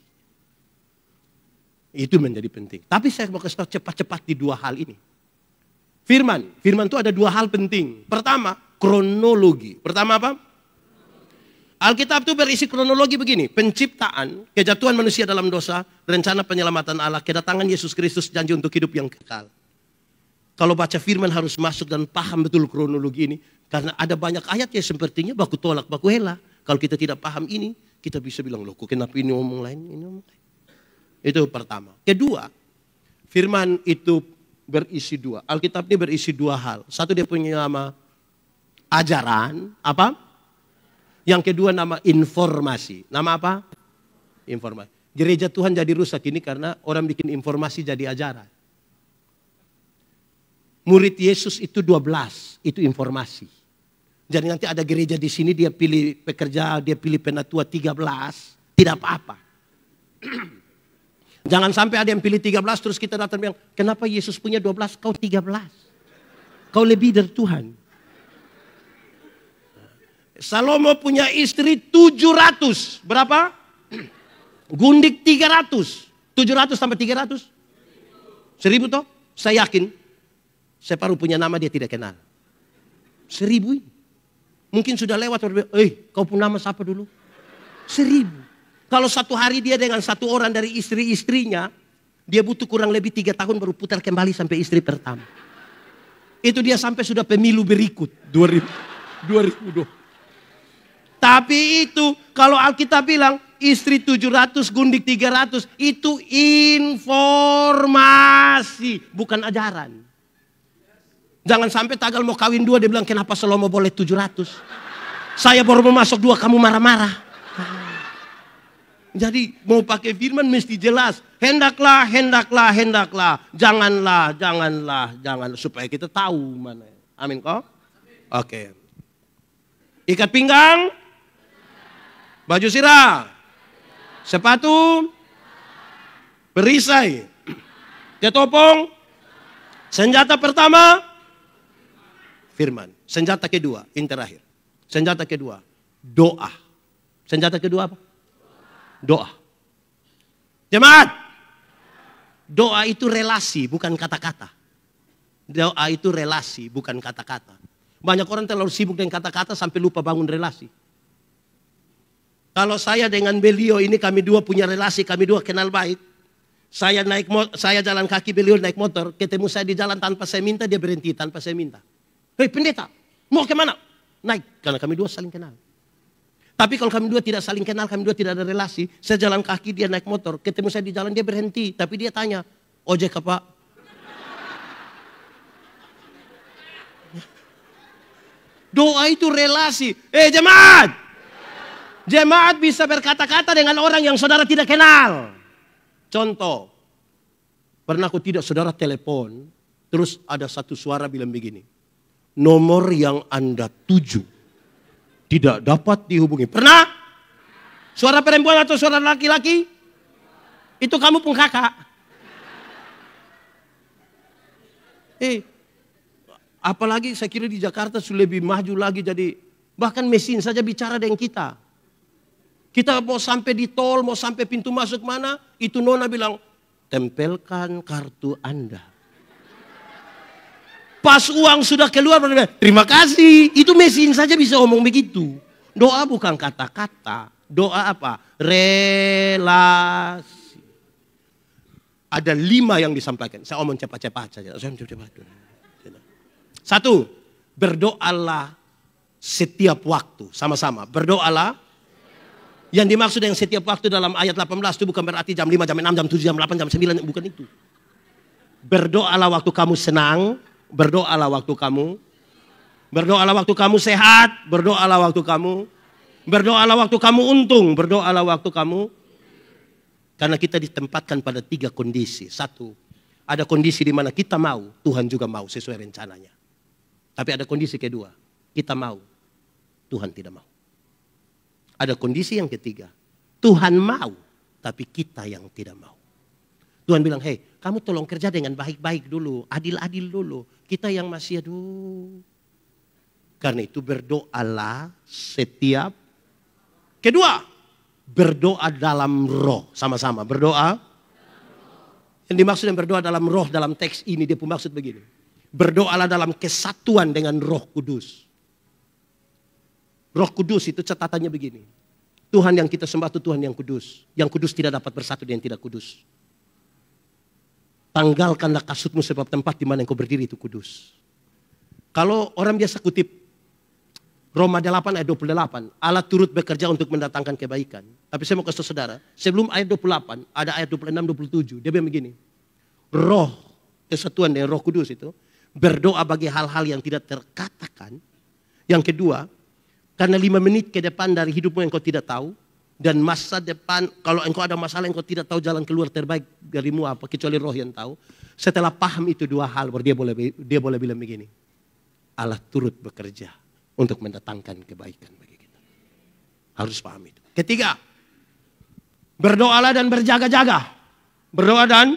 Itu menjadi penting. Tapi saya mau kasih tahu cepat-cepat di 2 hal ini. Firman itu ada 2 hal penting. Pertama, kronologi. Pertama apa? Alkitab itu berisi kronologi begini. Penciptaan, kejatuhan manusia dalam dosa, rencana penyelamatan Allah, kedatangan Yesus Kristus, janji untuk hidup yang kekal. Kalau baca firman harus masuk dan paham betul kronologi ini. Karena ada banyak ayat yang sepertinya baku tolak, baku hela. Kalau kita tidak paham ini, kita bisa bilang, loh kok kenapa ini ngomong lain, ini ngomong lain. Itu pertama. Kedua, firman itu berisi 2. Alkitab ini berisi 2 hal. Satu dia punya nama ajaran, apa? Yang kedua nama informasi. Nama apa? Informasi. Gereja Tuhan jadi rusak ini karena orang bikin informasi jadi ajaran. Murid Yesus itu 12, itu informasi. Jadi nanti ada gereja di sini dia pilih pekerja, dia pilih penatua 13, tidak apa-apa. Jangan sampai ada yang pilih 13 terus kita datang bilang, kenapa Yesus punya 12, kau 13? Kau lebih dari Tuhan. Salomo punya istri 700. Berapa? Gundik 300. 700 sampai 300? 1000 toh? Saya yakin. Separuh punya nama dia tidak kenal. 1000. Mungkin sudah lewat. Kau punya nama siapa dulu? 1000. Kalau satu hari dia dengan satu orang dari istri-istrinya. Dia butuh kurang lebih 3 tahun baru putar kembali sampai istri pertama. Itu dia sampai sudah pemilu berikut. 2020. Tapi itu kalau Alkitab bilang istri 700, gundik 300. Itu informasi, bukan ajaran. Jangan sampai Tagal mau kawin 2 dia bilang kenapa Salomo boleh 700. Saya baru mau masuk 2 kamu marah-marah. Jadi mau pakai firman mesti jelas. Hendaklah. Janganlah. Supaya kita tahu mana. Amin kok? Oke. Ikat pinggang. Baju sirah. Sepatu. Perisai. Ketopong. Senjata pertama. Firman. Senjata kedua. Ini terakhir. Senjata kedua. Doa. Senjata kedua apa? Doa. Jemaat. Doa itu relasi bukan kata-kata. Doa itu relasi bukan kata-kata. Banyak orang terlalu sibuk dengan kata-kata sampai lupa bangun relasi. Kalau saya dengan beliau ini kami 2 punya relasi, kami 2 kenal baik. Saya jalan kaki, beliau naik motor, ketemu saya di jalan tanpa saya minta, dia berhenti tanpa saya minta. Hei pendeta, mau kemana? Naik, karena kami 2 saling kenal. Tapi kalau kami 2 tidak saling kenal, kami 2 tidak ada relasi, saya jalan kaki, dia naik motor, ketemu saya di jalan, dia berhenti. Tapi dia tanya, ojek apa? Doa itu relasi. Jemaat! Jemaat bisa berkata-kata dengan orang yang saudara tidak kenal. Contoh, pernah aku tidak saudara telepon, terus ada satu suara bilang begini, nomor yang Anda tuju tidak dapat dihubungi. Pernah? Suara perempuan atau suara laki-laki? Itu kamu pun kakak. Apalagi saya kira di Jakarta sudah lebih maju lagi, jadi bahkan mesin saja bicara dengan kita. Kita mau sampai di tol, mau sampai pintu masuk mana, itu nona bilang, tempelkan kartu Anda. Pas uang sudah keluar, terima kasih. Itu mesin saja bisa ngomong begitu. Doa bukan kata-kata. Doa apa? Relasi. Ada 5 yang disampaikan. Saya ngomong cepat-cepat saja. Satu, berdoalah setiap waktu. Sama-sama, berdoalah. Yang dimaksud dengan setiap waktu dalam ayat 18 itu bukan berarti jam 5, jam 6, jam 7, jam 8, jam 9. Bukan itu. Berdoalah waktu kamu senang. Berdoalah waktu kamu sehat, berdoalah waktu kamu untung, berdoalah waktu kamu. Karena kita ditempatkan pada 3 kondisi. Satu, ada kondisi di mana kita mau, Tuhan juga mau sesuai rencananya. Tapi ada kondisi kedua, kita mau, Tuhan tidak mau. Ada kondisi yang ketiga, Tuhan mau, tapi kita yang tidak mau. Tuhan bilang, hei, kamu tolong kerja dengan baik-baik dulu, adil-adil dulu. Kita yang masih aduh. Karena itu berdoalah setiap. Kedua, berdoa dalam roh. Sama-sama, berdoa. Yang dimaksud dengan berdoa dalam roh dalam teks ini, dia pun maksud begini. Berdoalah dalam kesatuan dengan Roh Kudus. Roh Kudus itu catatannya begini. Tuhan yang kita sembah itu Tuhan yang kudus. Yang kudus tidak dapat bersatu dengan yang tidak kudus. Tanggalkanlah kasutmu sebab tempat di mana engkau berdiri itu kudus. Kalau orang biasa kutip Roma 8 ayat 28, Allah turut bekerja untuk mendatangkan kebaikan. Tapi saya mau kasih saudara, sebelum ayat 28, ada ayat 26, 27. Dia bilang begini, roh, kesatuan dengan Roh Kudus itu, berdoa bagi hal-hal yang tidak terkatakan. Yang kedua, karena 5 menit ke depan dari hidupmu yang kau tidak tahu, dan masa depan, kalau engkau ada masalah engkau tidak tahu jalan keluar terbaik darimu apa, kecuali roh yang tahu. Setelah paham itu 2 hal, dia boleh bilang begini, Allah turut bekerja untuk mendatangkan kebaikan bagi kita. Harus paham itu. Ketiga, berdoalah dan berjaga-jaga. Berdoa dan,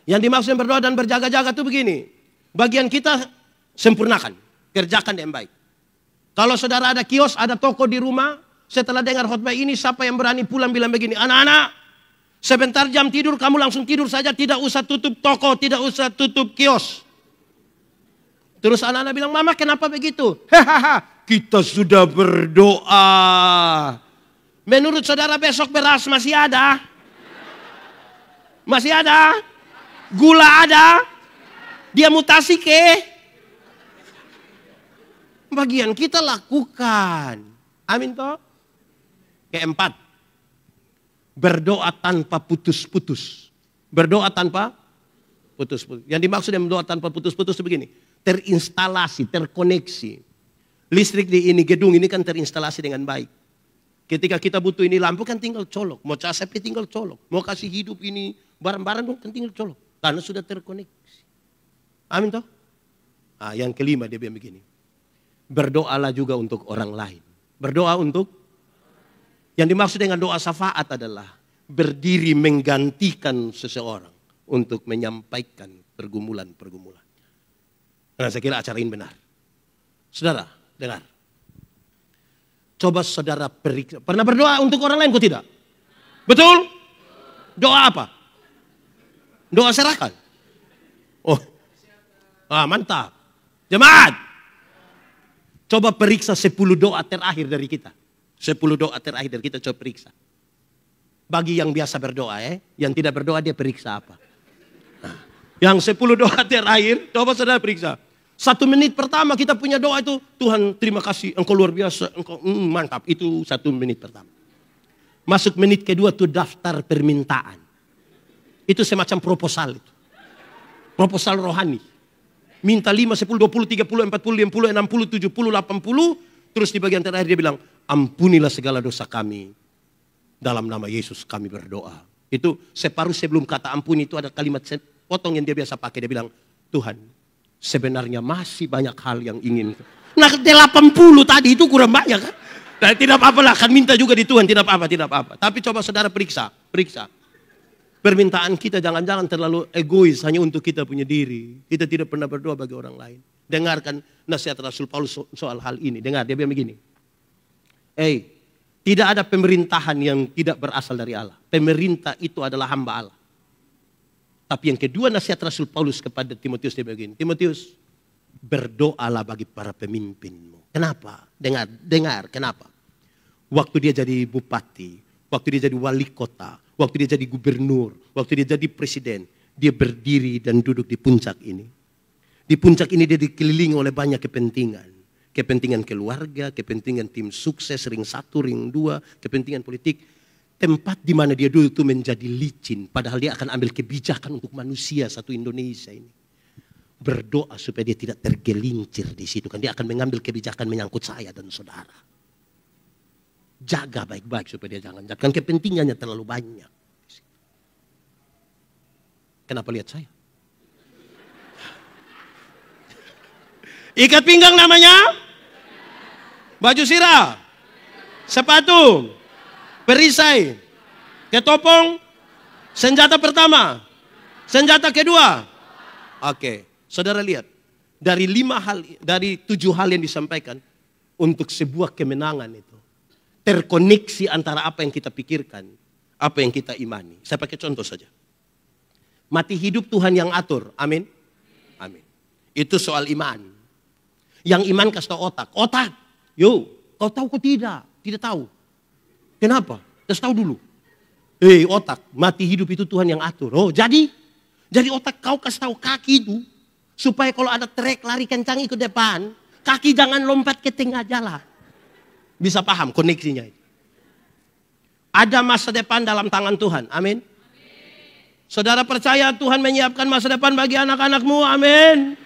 yang dimaksud berdoa dan berjaga-jaga itu begini, bagian kita sempurnakan, kerjakan yang baik. Kalau saudara ada kios, ada toko di rumah, setelah dengar khotbah ini, siapa yang berani pulang bilang begini, anak-anak, sebentar jam tidur kamu langsung tidur saja, tidak usah tutup toko, tidak usah tutup kios. Terus anak-anak bilang, mama kenapa begitu? Hahaha, kita sudah berdoa. Menurut saudara besok beras masih ada? Masih ada? Gula ada? Dia mutasi ke? Bagian kita lakukan. Amin toh? Keempat, berdoa tanpa putus-putus. Berdoa tanpa putus-putus. Yang dimaksud dengan berdoa tanpa putus-putus itu begini. Terinstalasi, terkoneksi. Listrik di ini, gedung ini kan terinstalasi dengan baik. Ketika kita butuh ini lampu kan tinggal colok. Mau cas HP tinggal colok. Mau kasih hidup ini barang-barang kan tinggal colok. Karena sudah terkoneksi. Amin toh? Nah, yang kelima dia bilang begini. Berdoalah juga untuk orang lain. Berdoa untuk, yang dimaksud dengan doa syafaat adalah berdiri menggantikan seseorang untuk menyampaikan pergumulan-pergumulan. Karena saya kira acara ini benar. Saudara, dengar. Coba saudara periksa. Pernah berdoa untuk orang lain kok tidak? Betul? Doa apa? Doa serahkan. Oh, mantap. Jemaat. Coba periksa 10 doa terakhir dari kita. 10 doa terakhir dari kita coba periksa. Bagi yang biasa berdoa yang tidak berdoa dia periksa apa. Nah, yang 10 doa terakhir coba saudara periksa. 1 menit pertama kita punya doa itu, Tuhan terima kasih, engkau luar biasa, engkau mantap. Itu 1 menit pertama. Masuk menit kedua itu daftar permintaan. Itu semacam proposal itu. Proposal rohani. Minta 5, 10, 20, 30, 40, 50, 60, 70, 80. Terus di bagian terakhir dia bilang, ampunilah segala dosa kami. Dalam nama Yesus kami berdoa. Itu separuh sebelum kata ampuni itu ada kalimat potong yang dia biasa pakai. Dia bilang, Tuhan sebenarnya masih banyak hal yang ingin. Nah 80 tadi itu kurang banyak kan. Nah, tidak apa-apa lah, kan minta juga di Tuhan, tidak apa-apa. Tapi coba saudara periksa. Permintaan kita jangan-jangan terlalu egois hanya untuk kita punya diri. Kita tidak pernah berdoa bagi orang lain. Dengarkan nasihat Rasul Paulus soal hal ini. Dengar, dia bilang begini. Tidak ada pemerintahan yang tidak berasal dari Allah. Pemerintah itu adalah hamba Allah. Tapi yang kedua nasihat Rasul Paulus kepada Timotius dia begini. Timotius, berdoalah bagi para pemimpinmu. Kenapa? Dengar, kenapa? Waktu dia jadi bupati, waktu dia jadi wali kota, waktu dia jadi gubernur, waktu dia jadi presiden, dia berdiri dan duduk di puncak ini. Di puncak ini dia dikelilingi oleh banyak kepentingan. Kepentingan keluarga, kepentingan tim sukses, ring 1, ring 2, kepentingan politik. Tempat di mana dia duduk itu menjadi licin. Padahal dia akan ambil kebijakan untuk manusia satu Indonesia ini. Berdoa supaya dia tidak tergelincir di situ. Kan dia akan mengambil kebijakan menyangkut saya dan saudara. Jaga baik-baik supaya dia jangan kepentingannya terlalu banyak. Kenapa lihat saya? Ikat pinggang namanya? Baju sirah? Sepatu? Perisai, ketopong, senjata pertama, senjata kedua. Oke, saudara lihat dari 7 hal yang disampaikan untuk sebuah kemenangan itu terkoneksi antara apa yang kita pikirkan, apa yang kita imani. Saya pakai contoh saja. Mati hidup Tuhan yang atur, amin, amin. Itu soal iman. Yang iman kasih tahu otak, yo, kau tahu kau tidak tahu. Kenapa? Kasih tahu dulu. Otak, mati hidup itu Tuhan yang atur. Oh, jadi otak kau kasih tahu kaki itu supaya kalau ada trek lari kencang ke depan, kaki jangan lompat ke tengah jalan. Bisa paham koneksinya itu. Ada masa depan dalam tangan Tuhan. Amin. Saudara percaya Tuhan menyiapkan masa depan bagi anak-anakmu. Amin.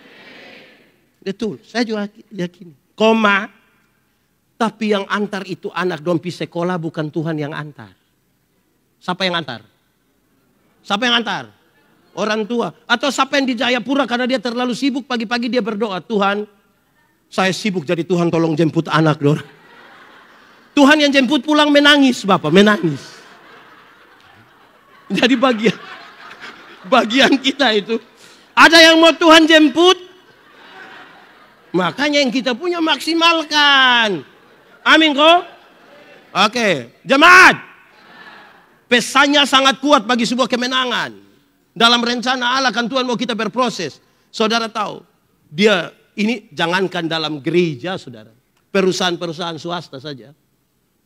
Betul, saya juga yakin. Tapi yang antar itu anak dong pergi sekolah, bukan Tuhan yang antar. Siapa yang antar? Siapa yang antar? Orang tua. Atau siapa yang di Jayapura karena dia terlalu sibuk, pagi-pagi dia berdoa, Tuhan saya sibuk jadi Tuhan tolong jemput anak dong. Tuhan yang jemput pulang menangis Bapak, menangis. Jadi bagian kita itu. Ada yang mau Tuhan jemput, makanya yang kita punya maksimalkan. Amin kok? Oke, jemaat. Pesannya sangat kuat bagi sebuah kemenangan. Dalam rencana Allah kan Tuhan mau kita berproses. Saudara tahu, dia ini jangankan dalam gereja saudara. Perusahaan-perusahaan swasta saja.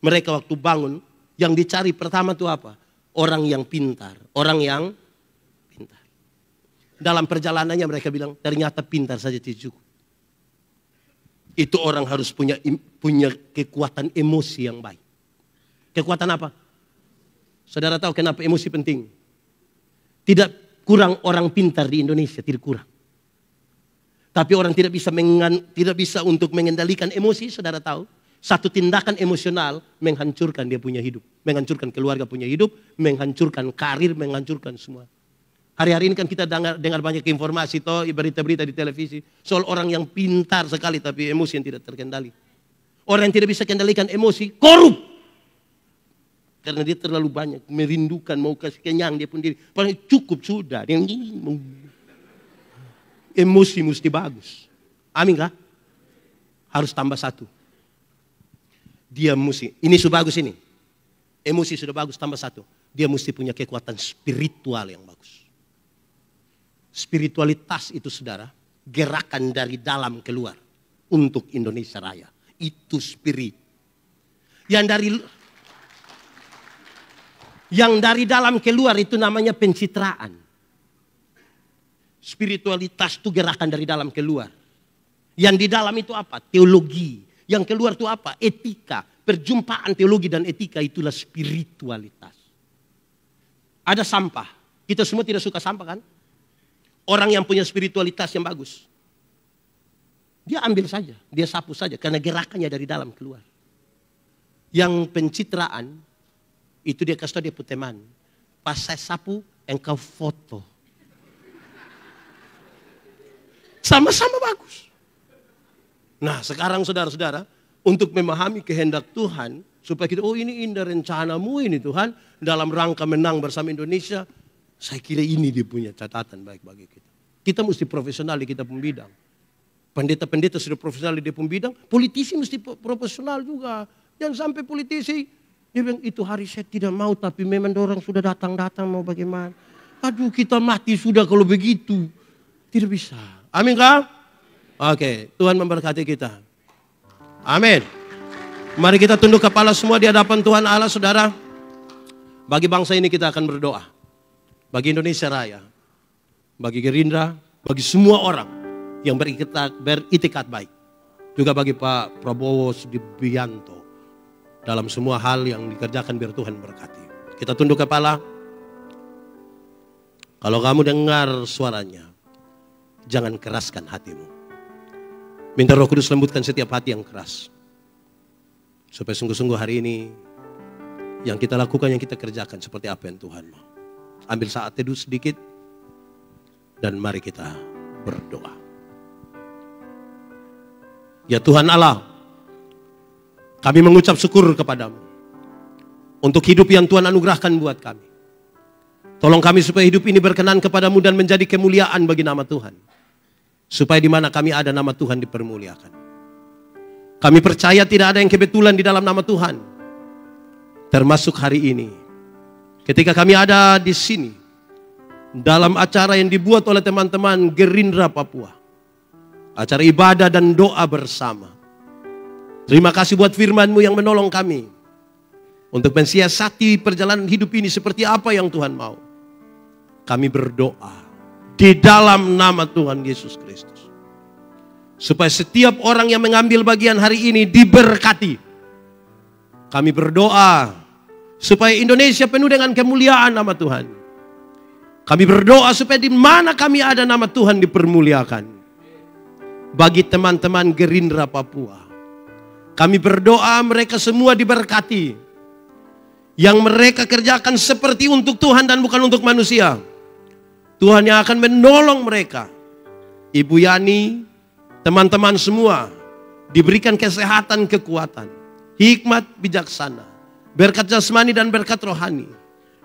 Mereka waktu bangun, yang dicari pertama itu apa? Orang yang pintar. Orang yang pintar. Dalam perjalanannya mereka bilang, ternyata pintar saja tidak cukup. Itu orang harus punya kekuatan emosi yang baik. Kekuatan apa? Saudara tahu kenapa emosi penting? Tidak kurang orang pintar di Indonesia, tidak kurang. Tapi orang tidak bisa untuk mengendalikan emosi, saudara tahu. Satu tindakan emosional menghancurkan dia punya hidup. Menghancurkan keluarga punya hidup, menghancurkan karir, menghancurkan semua. Hari-hari ini kan kita dengar banyak informasi toh, berita-berita di televisi soal orang yang pintar sekali tapi emosi yang tidak terkendali. Orang yang tidak bisa kendalikan emosi, korup. Karena dia terlalu banyak merindukan mau kasih kenyang dia pun diri. Paling cukup sudah. Emosi mesti bagus. Amin kah? Harus tambah satu. Dia mesti, ini sudah bagus ini. Emosi sudah bagus, tambah satu. Dia mesti punya kekuatan spiritual yang bagus. Spiritualitas itu saudara, gerakan dari dalam keluar untuk Indonesia Raya. Itu spirit. Yang dari dalam keluar itu namanya pencitraan. Spiritualitas itu gerakan dari dalam keluar. Yang di dalam itu apa? Teologi. Yang keluar itu apa? Etika. Perjumpaan teologi dan etika itulah spiritualitas. Ada sampah. Kita semua tidak suka sampah kan? Orang yang punya spiritualitas yang bagus. Dia ambil saja. Dia sapu saja. Karena gerakannya dari dalam keluar. Yang pencitraan. Itu dia kasih tahu dia punya teman. Pas saya sapu, engkau foto. Sama-sama bagus. Nah sekarang saudara-saudara. Untuk memahami kehendak Tuhan. Supaya kita, oh ini indah rencanamu ini Tuhan. Dalam rangka menang bersama Indonesia. Saya kira ini dia punya catatan baik bagi kita. Kita mesti profesional di kita pun bidang. Pendeta-pendeta sudah profesional di dia pun bidang. Politisi mesti profesional juga. Jangan sampai politisi. Dia bilang itu hari saya tidak mau tapi memang orang sudah datang-datang mau bagaimana. Aduh, kita mati sudah kalau begitu. Tidak bisa. Amin kah? Oke, Tuhan memberkati kita. Amin. Mari kita tunduk kepala semua di hadapan Tuhan Allah, saudara. Bagi bangsa ini kita akan berdoa. Bagi Indonesia Raya. Bagi Gerindra. Bagi semua orang yang beritikat baik. Juga bagi Pak Prabowo Subianto. Dalam semua hal yang dikerjakan biar Tuhan berkati. Kita tunduk kepala. Kalau kamu dengar suaranya, jangan keraskan hatimu. Minta Roh Kudus lembutkan setiap hati yang keras. Supaya sungguh-sungguh hari ini yang kita lakukan, yang kita kerjakan seperti apa yang Tuhan mau. Ambil saat teduh sedikit dan mari kita berdoa. Ya Tuhan Allah, kami mengucap syukur kepadamu untuk hidup yang Tuhan anugerahkan buat kami. Tolong kami supaya hidup ini berkenan kepadamu dan menjadi kemuliaan bagi nama Tuhan. Supaya di mana kami ada, nama Tuhan dipermuliakan. Kami percaya tidak ada yang kebetulan di dalam nama Tuhan. Termasuk hari ini. Ketika kami ada di sini. Dalam acara yang dibuat oleh teman-teman Gerindra Papua. Acara ibadah dan doa bersama. Terima kasih buat firman-Mu yang menolong kami. Untuk mensiasati perjalanan hidup ini seperti apa yang Tuhan mau. Kami berdoa di dalam nama Tuhan Yesus Kristus. Supaya setiap orang yang mengambil bagian hari ini diberkati. Kami berdoa supaya Indonesia penuh dengan kemuliaan nama Tuhan. Kami berdoa supaya di mana kami ada, nama Tuhan dipermuliakan. Bagi teman-teman Gerindra Papua, kami berdoa mereka semua diberkati. Yang mereka kerjakan seperti untuk Tuhan dan bukan untuk manusia. Tuhan yang akan menolong mereka. Ibu Yani, teman-teman semua diberikan kesehatan, kekuatan, hikmat, bijaksana, berkat jasmani dan berkat rohani.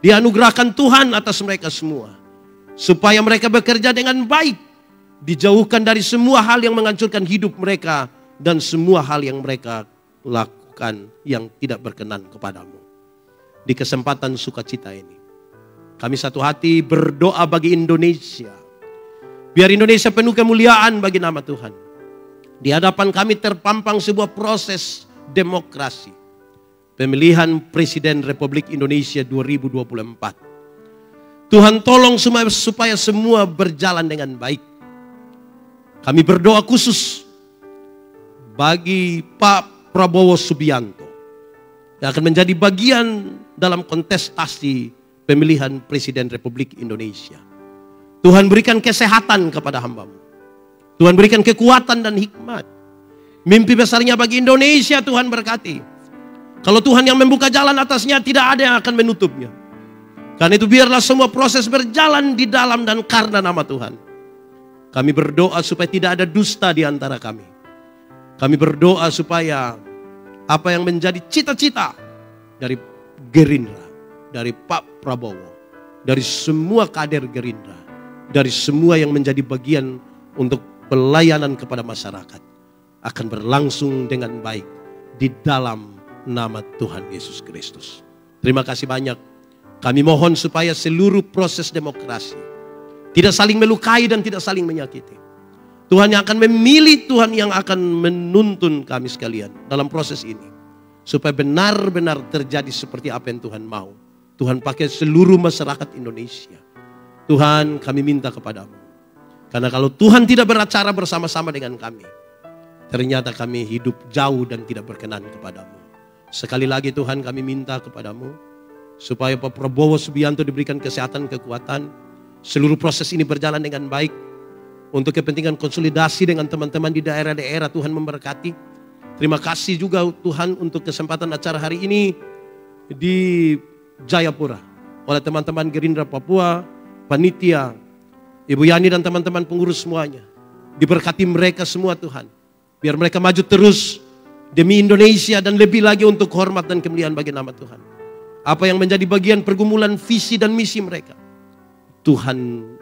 Dianugerahkan Tuhan atas mereka semua. Supaya mereka bekerja dengan baik. Dijauhkan dari semua hal yang menghancurkan hidup mereka. Dan semua hal yang mereka lakukan yang tidak berkenan kepadamu. Di kesempatan sukacita ini, kami satu hati berdoa bagi Indonesia. Biar Indonesia penuh kemuliaan bagi nama Tuhan. Di hadapan kami terpampang sebuah proses demokrasi. Pemilihan Presiden Republik Indonesia 2024. Tuhan tolong supaya semua berjalan dengan baik. Kami berdoa khusus bagi Pak Prabowo Subianto. Yang akan menjadi bagian dalam kontestasi pemilihan Presiden Republik Indonesia. Tuhan berikan kesehatan kepada hamba-Mu. Tuhan berikan kekuatan dan hikmat. Mimpi besarnya bagi Indonesia Tuhan berkati. Kalau Tuhan yang membuka jalan atasnya, tidak ada yang akan menutupnya. Karena itu biarlah semua proses berjalan di dalam dan karena nama Tuhan. Kami berdoa supaya tidak ada dusta di antara kami. Kami berdoa supaya apa yang menjadi cita-cita dari Gerindra, dari Pak Prabowo, dari semua kader Gerindra, dari semua yang menjadi bagian untuk pelayanan kepada masyarakat, akan berlangsung dengan baik di dalam nama Tuhan Yesus Kristus. Terima kasih banyak. Kami mohon supaya seluruh proses demokrasi tidak saling melukai dan tidak saling menyakiti. Tuhan yang akan memilih, Tuhan yang akan menuntun kami sekalian dalam proses ini. Supaya benar-benar terjadi seperti apa yang Tuhan mau. Tuhan pakai seluruh masyarakat Indonesia. Tuhan, kami minta kepadamu. Karena kalau Tuhan tidak beracara bersama-sama dengan kami, ternyata kami hidup jauh dan tidak berkenan kepadamu. Sekali lagi Tuhan, kami minta kepadamu. Supaya Pak Prabowo Subianto diberikan kesehatan, kekuatan. Seluruh proses ini berjalan dengan baik. Untuk kepentingan konsolidasi dengan teman-teman di daerah-daerah, Tuhan memberkati. Terima kasih juga Tuhan untuk kesempatan acara hari ini di Jayapura. Oleh teman-teman Gerindra Papua, panitia, Ibu Yani dan teman-teman pengurus semuanya. Diberkati mereka semua Tuhan. Biar mereka maju terus demi Indonesia dan lebih lagi untuk hormat dan kemuliaan bagi nama Tuhan. Apa yang menjadi bagian pergumulan visi dan misi mereka, Tuhan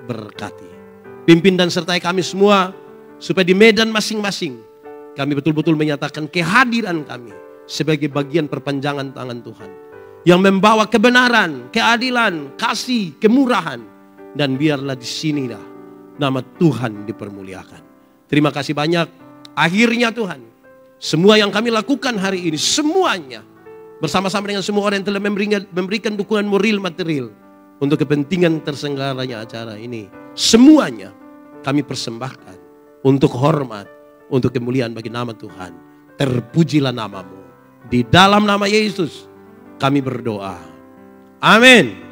berkati. Pimpin dan sertai kami semua supaya di medan masing-masing kami betul-betul menyatakan kehadiran kami sebagai bagian perpanjangan tangan Tuhan. Yang membawa kebenaran, keadilan, kasih, kemurahan Dan biarlah di sinilah nama Tuhan dipermuliakan. Terima kasih banyak. Akhirnya Tuhan, semua yang kami lakukan hari ini, semuanya bersama-sama dengan semua orang yang telah memberikan dukungan moral material untuk kepentingan terselenggaranya acara ini. Semuanya kami persembahkan untuk hormat, untuk kemuliaan bagi nama Tuhan. Terpujilah namamu. Di dalam nama Yesus kami berdoa. Amin.